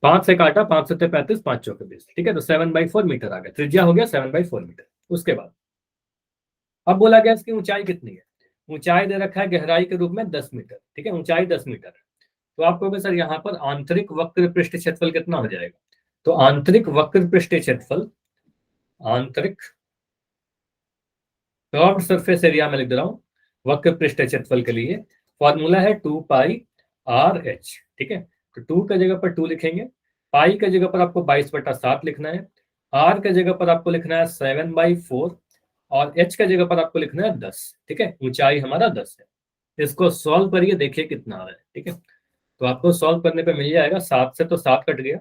5 से काटा, 5 सत्ते 35, 5 चौके 20, ठीक है, तो 7/4 मीटर आ गया, त्रिज्या हो गया 7/4 मीटर। उसके बाद अब बोला गया इसकी ऊंचाई कितनी है, ऊंचाई दे रखा है गहराई के रूप में 10 मीटर, ठीक है, ऊंचाई 10 मीटर है। तो आप कहोगे सर यहाँ पर आंतरिक वक्र पृष्ठ क्षेत्रफल कितना हो जाएगा, तो आंतरिक वक्र पृष्ठ क्षेत्रफल, आंतरिक कर्व्ड सरफेस एरिया में लिख दे रहा हूं, वक्र पृष्ठ क्षेत्रफल के लिए फॉर्मूला है 2πRh, ठीक है। तो 2 की जगह पर 2 लिखेंगे, पाई की जगह पर आपको 22/7 लिखना है, आर की जगह पर आपको लिखना है 7/4, और एच की जगह पर आपको लिखना है 10, ठीक है। ऊंचाई हमारा 10 है। इसको सॉल्व करिए, देखिए कितना आ रहा है, ठीक है। तो आपको सॉल्व करने पे मिल जाएगा, 7 से तो 7 कट गया,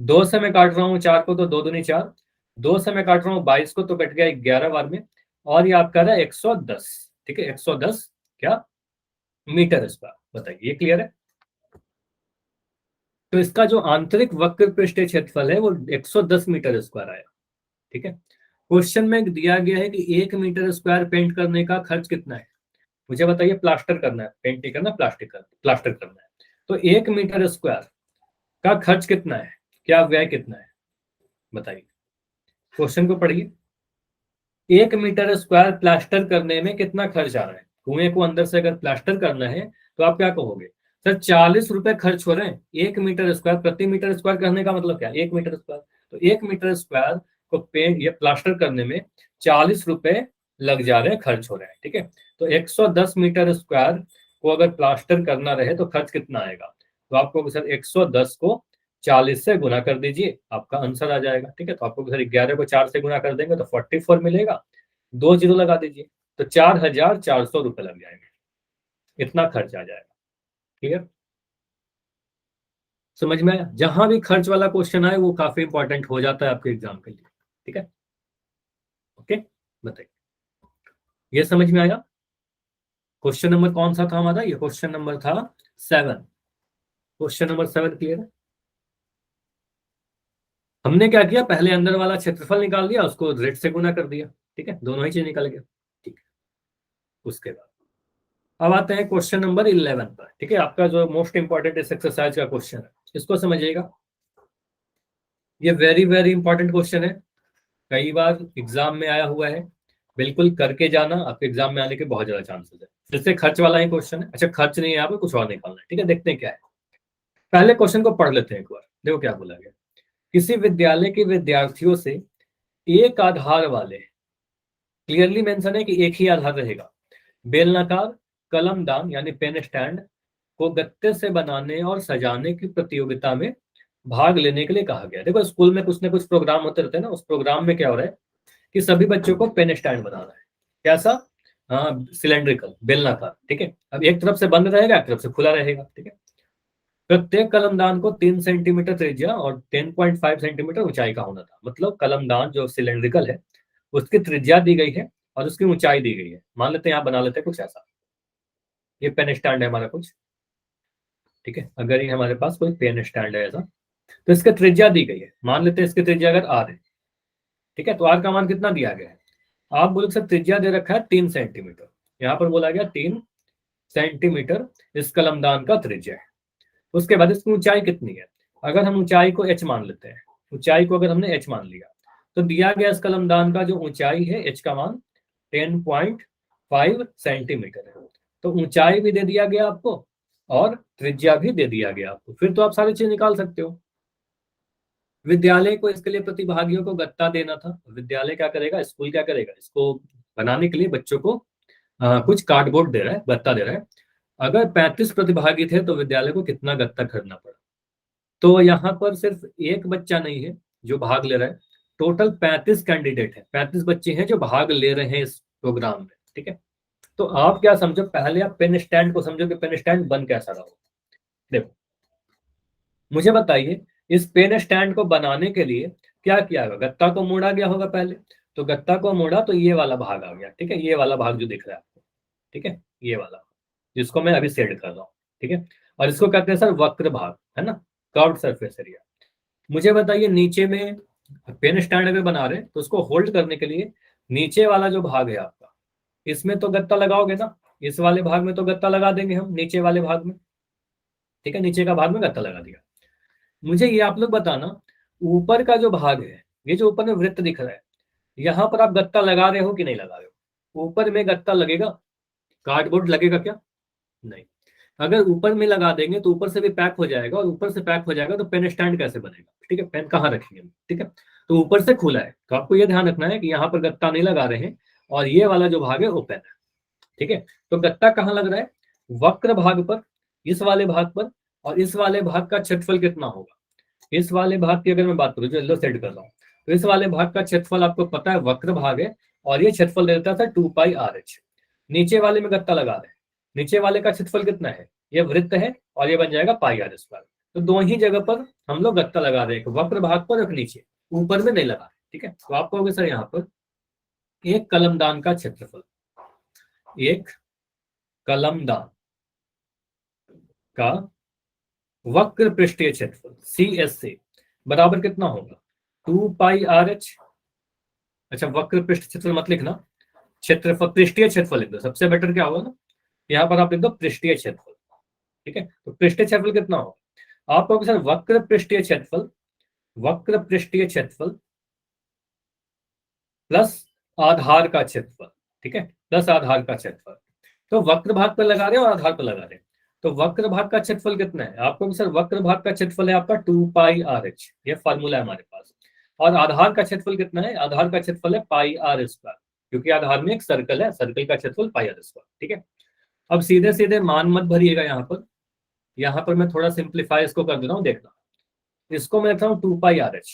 2 से मैं काट रहा हूँ 4 को, तो 2 दूनी 4, 2 से मैं काट रहा हूँ 22 को, तो कट गया 11 बार में, और ये आपका रहा 110, ठीक है, 110 क्या मीटर स्क्वायर। बताइए, ये क्लियर है। तो इसका जो आंतरिक वक्र पृष्ठ क्षेत्रफल है वो 110 मीटर स्क्वायर आया, ठीक है। क्वेश्चन में दिया गया है कि 1 मीटर स्क्वायर पेंट करने का खर्च कितना है, मुझे बताइए। प्लास्टर करना है, पेंट नहीं करना, प्लास्टर करना है। तो 1 मीटर स्क्वायर का खर्च कितना है, क्या व्यय कितना है, बताइए। क्वेश्चन को पढ़िए, 1 मीटर स्क्वायर प्लास्टर करने में कितना खर्च आ रहा है, कुएं को अंदर से अगर प्लास्टर करना है तो आप क्या कहोगे, सर 40 रुपए खर्च हो रहे हैं 1 मीटर स्क्वायर, प्रति मीटर स्क्वायर करने का मतलब क्या, 1 मीटर स्क्वायर, तो 1 मीटर स्क्वायर को पेंट ये प्लास्टर करने में 40 रुपए लग जा रहे हैं, खर्च हो रहे हैं, ठीक है। तो 110 मीटर स्क्वायर को अगर प्लास्टर करना रहे तो खर्च कितना आएगा, तो आपको सर 110 को 40 से गुना कर दीजिए, आपका आंसर आ जाएगा, ठीक है। तो आपको सर 11 को 4 से गुना कर देंगे तो 44 मिलेगा, 2 जीरो लगा दीजिए, तो 4,400 रुपए लग जाएंगे, इतना खर्च आ जाएगा। क्लियर, समझ में आया। जहां भी खर्च वाला क्वेश्चन आए वो काफी इंपॉर्टेंट हो जाता है आपके एग्जाम के लिए, ठीक है। ओके, बताइए, ये समझ में आया। क्वेश्चन नंबर कौन सा था हमारा, ये क्वेश्चन नंबर था 7। क्वेश्चन नंबर 7 क्लियर है। हमने क्या किया, पहले अंदर वाला क्षेत्रफल निकाल दिया, उसको रेट से गुना कर दिया, ठीक है, दोनों ही चीज निकल गया, ठीक है। उसके बाद अब आते हैं क्वेश्चन नंबर 11 पर, ठीक है, आपका जो मोस्ट इंपॉर्टेंट इस एक्सरसाइज का क्वेश्चन है, इसको समझिएगा। ये वेरी वेरी इंपॉर्टेंट क्वेश्चन है, कई बार एग्जाम में आया हुआ है, बिल्कुल करके जाना, आपके एग्जाम में आने के बहुत ज्यादा चांसेस है। जैसे खर्च वाला ही क्वेश्चन है, अच्छा खर्च नहीं है, यहाँ पे कुछ और निकालना है, ठीक है, देखते हैं क्या है। पहले क्वेश्चन को पढ़ लेते हैं एक बार, देखो क्या बोला गया। किसी विद्यालय के विद्यार्थियों से एक आधार वाले, क्लियरली मेंशन है कि एक ही आधार रहेगा, बेलनाकार कलमदान यानी पेन स्टैंड को गत्ते से बनाने और सजाने की प्रतियोगिता में भाग लेने के लिए कहा गया। देखो स्कूल में कुछ ना कुछ प्रोग्राम होते रहते हैं ना, उस प्रोग्राम में क्या हो रहा है कि सभी बच्चों को पेन स्टैंड बनाना है। कैसा? हाँ, सिलेंड्रिकल, बेलनाकार। ठीक है, अब एक तरफ से बंद रहेगा, एक तरफ से खुला रहेगा। ठीक है, प्रत्येक कलमदान को 3 सेंटीमीटर त्रिज्या और 10.5 सेंटीमीटर ऊंचाई का होना था। मतलब कलमदान जो सिलेंड्रिकल है उसकी त्रिज्या दी गई है और उसकी ऊंचाई दी गई है। मान लेते हैं, यहाँ बना लेते हैं कुछ ऐसा, ये पेन स्टैंड है हमारा कुछ। ठीक है, अगर ये हमारे पास कोई पेन स्टैंड है ऐसा, तो इसकी त्रिज्या दी गई है। मान लेते हैं इसकी त्रिज्या अगर आर है। ठीक है, तो आर का मान कितना दिया गया है? आप बोल सकते त्रिज्या दे रखा है 3 सेंटीमीटर, यहाँ पर बोला गया 3 सेंटीमीटर इस कलमदान का त्रिज्या है। उसके बाद इसकी ऊंचाई कितनी है? अगर हम ऊंचाई को एच मान लेते हैं, ऊंचाई को अगर हमने एच मान लिया, तो दिया गया इस कलमदान का जो ऊंचाई है एच का मान 10.5 सेंटीमीटर है। तो ऊंचाई भी दे दिया गया आपको और त्रिज्या भी दे दिया गया आपको, फिर तो आप सारी चीज निकाल सकते हो। विद्यालय को इसके लिए प्रतिभागियों को गत्ता देना था। विद्यालय क्या करेगा, स्कूल क्या करेगा, इसको बनाने के लिए बच्चों को कुछ कार्डबोर्ड दे रहा है, गत्ता दे रहा है। अगर 35 प्रतिभागी थे तो विद्यालय को कितना गत्ता खरीदना पड़ा? तो यहाँ पर सिर्फ एक बच्चा नहीं है जो भाग ले रहा है, टोटल 35 कैंडिडेट है, 35 बच्चे हैं जो भाग ले रहे हैं इस प्रोग्राम में। ठीक है, तो आप क्या समझो, पहले आप पेन स्टैंड को समझो कि पेन स्टैंड बन कैसा रहा हो। देखो मुझे बताइए, इस पेन स्टैंड को बनाने के लिए क्या किया होगा? गत्ता को मोड़ा गया होगा पहले, तो गत्ता को मोड़ा तो ये वाला भाग आ गया। ठीक है, ये वाला भाग जो दिख रहा है आपको, ठीक है, ये वाला जिसको मैं अभी सेड कर रहा हूँ। ठीक है, और इसको कहते हैं सर वक्र भाग, है ना, कर्व्ड सरफेस एरिया। मुझे बताइए, नीचे में पेन स्टैंड अगर बना रहे तो उसको होल्ड करने के लिए नीचे वाला जो भाग है आपका, इसमें तो गत्ता लगाओगे ना, इस वाले भाग में तो गत्ता लगा देंगे हम, नीचे वाले भाग में। ठीक है, नीचे का भाग में गत्ता लगा दिया। मुझे ये आप लोग बताना, ऊपर का जो भाग है, ये जो ऊपर में वृत्त दिख रहा है, यहाँ पर आप गत्ता लगा रहे हो कि नहीं लगा रहे हो? ऊपर में गत्ता लगेगा? कार्डबोर्ड लगेगा क्या? नहीं। अगर ऊपर में लगा देंगे तो ऊपर से भी पैक हो जाएगा, और ऊपर से पैक हो जाएगा तो पेन स्टैंड कैसे बनेगा? ठीक है, पेन कहाँ रखेंगे हम? ठीक है, तो ऊपर से खुला है, तो आपको यह ध्यान रखना है कि यहाँ पर गत्ता नहीं लगा रहे हैं और ये वाला जो भाग है ओपन है। ठीक है, तो गत्ता कहाँ लग रहा है? वक्र भाग पर, इस वाले भाग पर। और इस वाले भाग का क्षेत्रफल कितना होगा? इस वाले भाग की अगर मैं बात करूँ, जो येलो सेट कर रहा हूँ, तो इस वाले भाग का क्षेत्रफल आपको पता है, वक्र भाग है, और ये क्षेत्रफल दे देता था 2πr(h). नीचे वाले में गत्ता लगा रहे हैं, नीचे वाले का क्षेत्रफल कितना है? ये वृत्त है और ये बन जाएगा πr²। तो दो ही जगह पर हम लोग गत्ता लगा रहे हैं, वक्र भाग पर और नीचे, ऊपर में नहीं लगा रहे। ठीक है, तो आप कहोगे सर यहाँ पर एक कलमदान का क्षेत्रफल, एक कलमदान का वक्र पृष्ठीय क्षेत्रफल CSA बराबर कितना होगा? 2πr(h). अच्छा, वक्र पृष्ठ क्षेत्रफल मत लिखना, क्षेत्रफल, पृष्ठीय क्षेत्रफल लिख दो, सबसे बेटर क्या होगा ना, यहाँ पर आप लिख दो पृष्ठीय क्षेत्रफल। ठीक है, तो पृष्ठीय क्षेत्रफल कितना होगा? आप कहोगे सर वक्र पृष्ठीय क्षेत्रफल, वक्र पृष्ठीय क्षेत्रफल प्लस आधार का क्षेत्रफल। ठीक है, प्लस आधार का क्षेत्रफल। तो वक्र भाग पर लगा रहे हैं और आधार पर लगा रहे हैं, तो वक्र भाग का क्षेत्रफल कितना है? आपको सर वक्र भाग का क्षेत्रफल है आपका 2πr(h), ये फार्मूला है हमारे पास। और आधार का क्षेत्रफल कितना है? आधार का क्षेत्रफल है πr², क्योंकि आधार में एक सर्कल है, सर्कल का क्षेत्रफल πr²। ठीक है, अब सीधे सीधे मान मत भरिएगा यहाँ पर मैं थोड़ा सिंप्लीफाई इसको कर दे रहा हूँ, देखना। इसको मैं लिख रहा हूँ 2πr(h),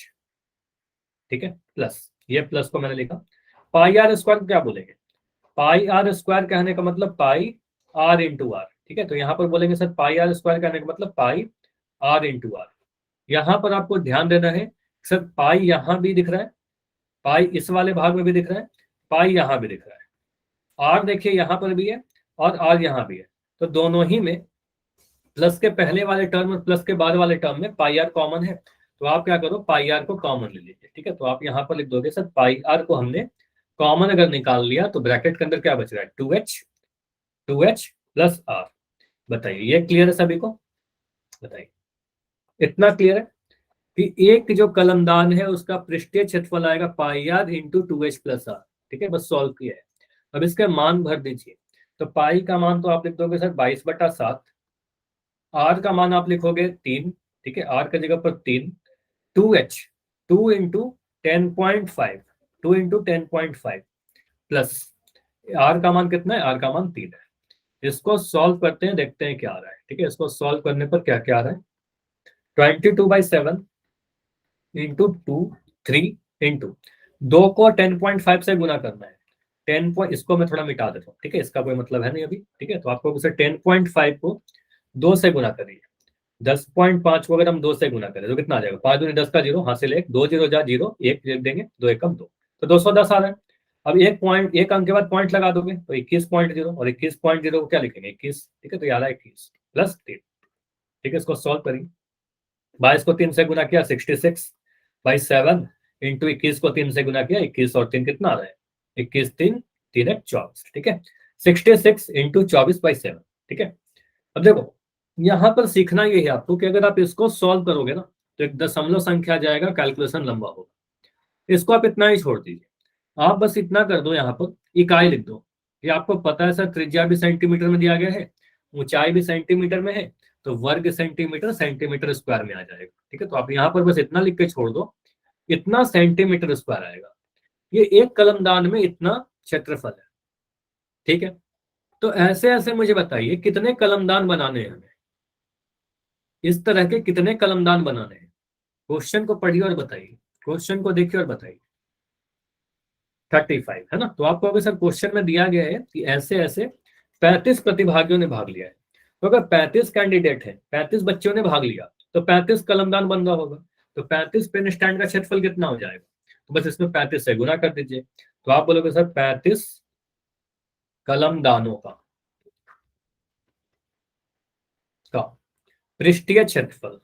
ठीक है, प्लस, ये प्लस को मैंने लिखा। πr² क्या बोलेंगे? πr² कहने का मतलब पाई r इंटू आर। ठीक है, तो यहाँ पर बोलेंगे सर πr² कहने का मतलब पाई r इंटू आर। यहाँ पर आपको ध्यान देना है सर, पाई यहाँ भी दिख रहा है, पाई इस वाले भाग में भी दिख रहा है, पाई यहाँ भी दिख रहा है, आर देखिए यहाँ पर भी है और आर यहाँ भी है। तो दोनों ही में प्लस के पहले वाले टर्म और प्लस के बाद वाले टर्म में पाई आर कॉमन है, तो आप क्या करो, पाई आर को कॉमन ले लीजिए। ठीक है, तो आप यहाँ पर लिख दोगे सर पाई आर को हमने कॉमन अगर निकाल लिया तो ब्रैकेट के अंदर क्या बच रहा है? 2h plus are. बताइए, ये क्लियर है सभी को? बताइए, इतना क्लियर है कि एक जो कलमदान है उसका पृष्ठीय क्षेत्रफल आएगा pi R into 2h plus R. ठीक है, बस सॉल्व किया है। अब इसके मान भर दीजिए, तो पाई का मान तो आप लिख दोगे सर 22/7, आर का मान आप लिखोगे 3। ठीक है, आर की जगह पर 3, 2h, 2 into 10.5, 2 into 10.5 plus are का मान कितना है? आर का मान 3 है। इसको सॉल्व करते हैं, देखते हैं क्या आ रहा है। ठीक है, इसको सॉल्व करने पर क्या क्या आ रहा है? 22/7 इंटू 2 3 इंटू 2 को 10.5 से गुना करना है। 10 पॉइंट, इसको मैं थोड़ा मिटा देता हूँ, ठीक है, इसका कोई मतलब है नहीं अभी, ठीक है। तो आपको उसे 10.5 को 2 से गुना करिए। 10.5 को अगर हम 2 से गुना करें तो कितना आ जाएगा? 5 दूनी 10 का 0, हासिल 1, 2 0 जा 0, 1 लिख देंगे, 2 1 2, तो 210 आ रहा है। अब एक अंक के बाद पॉइंट लगा दोगे तो 21.0, और 21.0 को क्या लिखेंगे? 21, ठीक है। तो याद है 21 प्लस 3, ठीक है। इसको सॉल्व करिए। 22 को 3 से गुना किया 66/7 इंटू 21 को 3 से गुना किया 21 और 3 कितना आ रहा है? 21 3 3 1 24, ठीक है। 66 इंटू 24/7, ठीक है। अब देखो यहां पर सीखना ये है आपको कि अगर आप इसको सॉल्व करोगे ना तो एक दशमलव संख्या जाएगा, कैलकुलेशन लंबा होगा। इसको आप इतना ही छोड़ दीजिए। आप बस इतना कर दो, यहाँ पर इकाई लिख दो। ये आपको पता है सर, त्रिज्या भी सेंटीमीटर में दिया गया है, ऊंचाई भी सेंटीमीटर में है, तो वर्ग सेंटीमीटर सेंटीमीटर स्क्वायर में आ जाएगा, ठीक है। तो आप यहाँ पर बस इतना लिख के छोड़ दो, इतना सेंटीमीटर स्क्वायर आएगा। ये एक कलमदान में इतना क्षेत्रफल है, ठीक है। तो ऐसे ऐसे मुझे बताइए कितने कलमदान बनाने हैं हमें, इस तरह के कितने कलमदान बनाने हैं? क्वेश्चन को पढ़िए और बताइए, क्वेश्चन को देखिए और बताइए। 35 है ना। तो आपको अभी सर क्वेश्चन में दिया गया है कि ऐसे ऐसे 35 प्रतिभागियों ने भाग लिया है। तो अगर 35 कैंडिडेट है, 35 बच्चों ने भाग लिया, तो 35 कलमदान बन रहा होगा। तो 35 पेन स्टैंड का क्षेत्रफल कितना हो जाएगा? तो बस इसमें 35 से गुना कर दीजिए। तो आप बोलोगे सर 35 कलमदानों का पृष्ठीय क्षेत्रफल,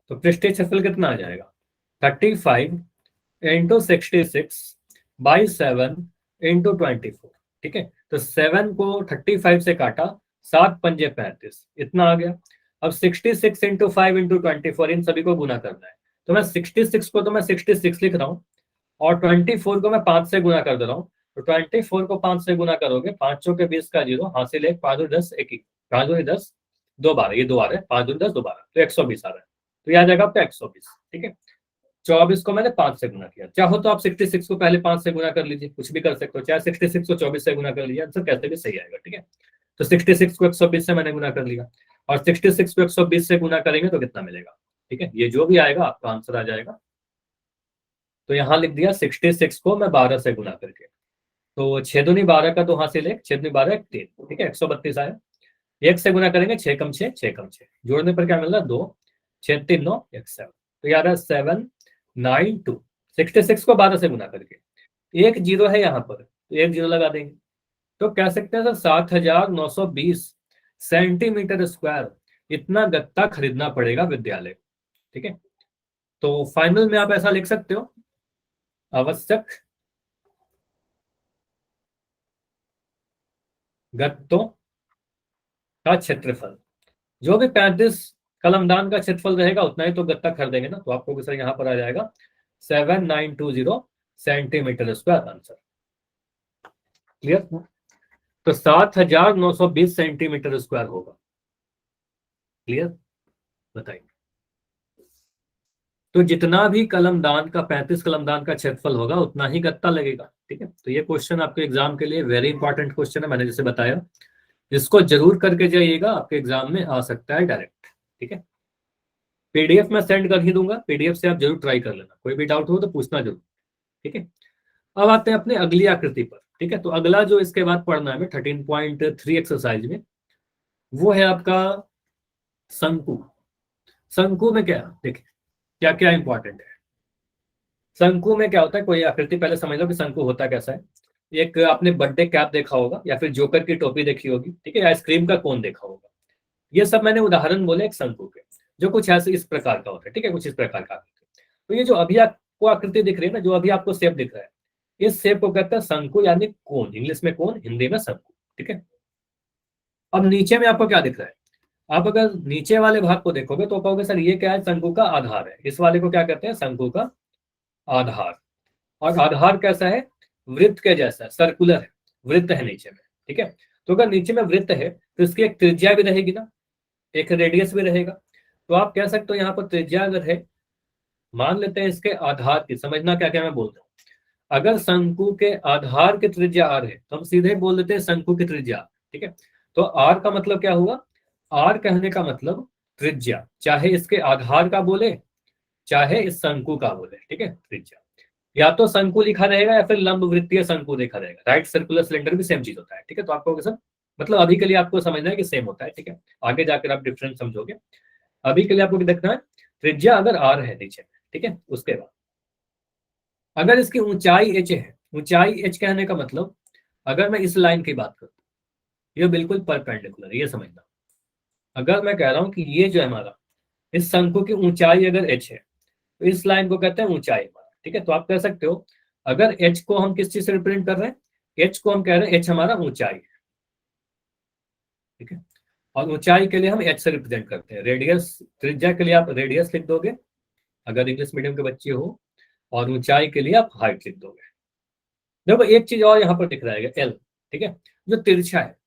तो पृष्ठीय क्षेत्रफल कितना आ जाएगा? 35 इंटू 66/7 इंटू 24, ठीक है। तो 7 को 35 से काटा, 7 पंजे 35, इतना आ गया। अब 66 इंटू 5 इंटू 24, इन सभी को गुना करना है। तो मैं 66 को तो मैं 66 लिख रहा हूँ, और 24 को मैं 5 से गुना कर दे रहा हूँ। तो 24 को 5 से गुना करोगे, 5 के 20 का 0, हासिल 1, 5 10 1, 5 10 2 12, ये 2 आ रहा है, 5 10 2 12, तो 120 आ रहा है। तो यह आ जाएगा आपका 120, ठीक है। 24 को मैंने 5 से गुना किया। चाहो तो आप 66 को पहले 5 से गुना कर लीजिए, कुछ भी कर सकते हो, चाहे 66 को 24 से गुना कर लीजिए, आंसर कैसे भी सही आएगा, ठीक है। तो 66 को 120 से मैंने गुना कर लिया, और 66 को 120 से गुना करेंगे तो कितना मिलेगा, ठीक है। ये जो भी आएगा आपका आंसर आ जाएगा। तो यहाँ लिख दिया 66 को मैं 12 से गुना करके, तो 6 दूनी 12 का 2 हासिल 1, 6 दूनी 12 1 3, ठीक है। 132 आया। 1 से गुना करेंगे 6 कम 6 6 कम 6, जोड़ने पर क्या मिल रहा है? 2 6 3 9 1 7, तो यार है 7 9 2। 66 को 12 से गुना करके, एक जीरो है यहाँ पर, तो एक जीरो लगा देंगे। तो कह सकते हैं सर 7,920 सेंटीमीटर स्क्वायर इतना गत्ता खरीदना पड़ेगा विद्यालय, ठीक है। तो फाइनल में आप ऐसा लिख सकते हो, आवश्यक गत्तों का क्षेत्रफल, जो भी 35 कलमदान का क्षेत्रफल रहेगा उतना ही तो गत्ता खरीदेंगे ना। तो आपको सर यहाँ पर आ जाएगा 7920 सेंटीमीटर स्क्वायर आंसर। क्लियर? तो 7,920 सेंटीमीटर स्क्वायर होगा। क्लियर? बताइए। तो जितना भी कलमदान का 35 कलमदान का क्षेत्रफल होगा उतना ही गत्ता लगेगा, ठीक है। तो ये क्वेश्चन आपके एग्जाम के लिए वेरी इंपॉर्टेंट क्वेश्चन है, मैंने जैसे बताया। इसको जरूर करके जाइएगा, आपके एग्जाम में आ सकता है डायरेक्ट, ठीक है। पीडीएफ में सेंड कर ही दूंगा, पीडीएफ से आप जरूर ट्राई कर लेना, कोई भी डाउट हो तो पूछना जरूर, ठीक है। अब आते हैं अपने अगली आकृति पर, ठीक है। तो अगला जो इसके बाद पढ़ना है 13.3 एक्सरसाइज में, वो है आपका शंकु। शंकु में क्या देखिए, क्या क्या इंपॉर्टेंट है। शंकु में क्या होता है, कोई आकृति पहले समझ लो कि शंकु होता कैसा है। एक आपने बर्थडे कैप देखा होगा, या फिर जोकर की टोपी देखी होगी, ठीक है, आइसक्रीम का कोन देखा होगा। ये सब मैंने उदाहरण बोले एक शंकु के, जो कुछ ऐसे इस प्रकार का होता है, ठीक है, कुछ इस प्रकार का। तो ये जो अभी आपको आकृति दिख रही है ना, जो अभी आपको शेप दिख रहा है, इस शेप को कहते हैं शंकु, यानी कोन, इंग्लिश में कोन, हिंदी में शंकु, ठीक है। अब नीचे में आपको क्या दिख रहा है? आप अगर नीचे वाले भाग को देखोगे तो कहोगे सर ये क्या है? शंकु का आधार है। इस वाले को क्या कहते हैं? शंकु का आधार। और आधार कैसा है? वृत्त के जैसा, सर्कुलर है, वृत्त है नीचे में, ठीक है। तो अगर नीचे में वृत्त है तो इसकी एक त्रिज्या भी रहेगी ना, एक रेडियस भी रहेगा। तो आप कह सकते हो यहाँ पर त्रिज्या अगर है, मान लेते हैं इसके आधार की, समझना क्या क्या मैं बोल रहा हूँ। अगर शंकु के आधार की त्रिज्या आर है तो हम सीधे बोल देते हैं शंकु की त्रिज्या, ठीक है। तो आर का मतलब क्या हुआ? आर कहने का मतलब त्रिज्या, चाहे इसके आधार का बोले चाहे इस शंकु का बोले, ठीक है, त्रिज्या या तो शंकु लिखा रहेगा या फिर लंब वृत्तीय शंकु लिखा रहेगा। राइट सर्कुलर सिलेंडर भी सेम चीज होता है, ठीक है। तो आपको सब मतलब अभी के लिए आपको समझना है कि सेम होता है, ठीक है, आगे जाकर आप डिफरेंस समझोगे। अभी के लिए आपको देखना है त्रिज्या अगर आर है नीचे में, ठीक है, उसके बाद अगर इसकी ऊंचाई एच है, ऊंचाई एच कहने का मतलब अगर मैं इस लाइन की बात करूं, ये बिल्कुल परपेंडिकुलर, ये समझना। अगर मैं कह रहा हूं कि ये जो है हमारा इस शंकु की ऊंचाई अगर एच है तो इस लाइन को कहते हैं ऊंचाई हमारा, ठीक है। तो आप कह सकते हो अगर एच को हम किस चीज से रिप्रेजेंट कर रहे हैं, एच को हम कह रहे हैं एच हमारा ऊंचाई है, ठीक है, और ऊंचाई के लिए हम एच से रिप्रेजेंट करते हैं। रेडियस, त्रिज्या के लिए आप रेडियस लिख दोगे अगर इंग्लिश मीडियम के बच्चे हो, और ऊंचाई के लिए आप हाइट लिख दोगे। देखो एक चीज और यहाँ पर दिख रहा है एल, ठीक है, जो तिरछा है,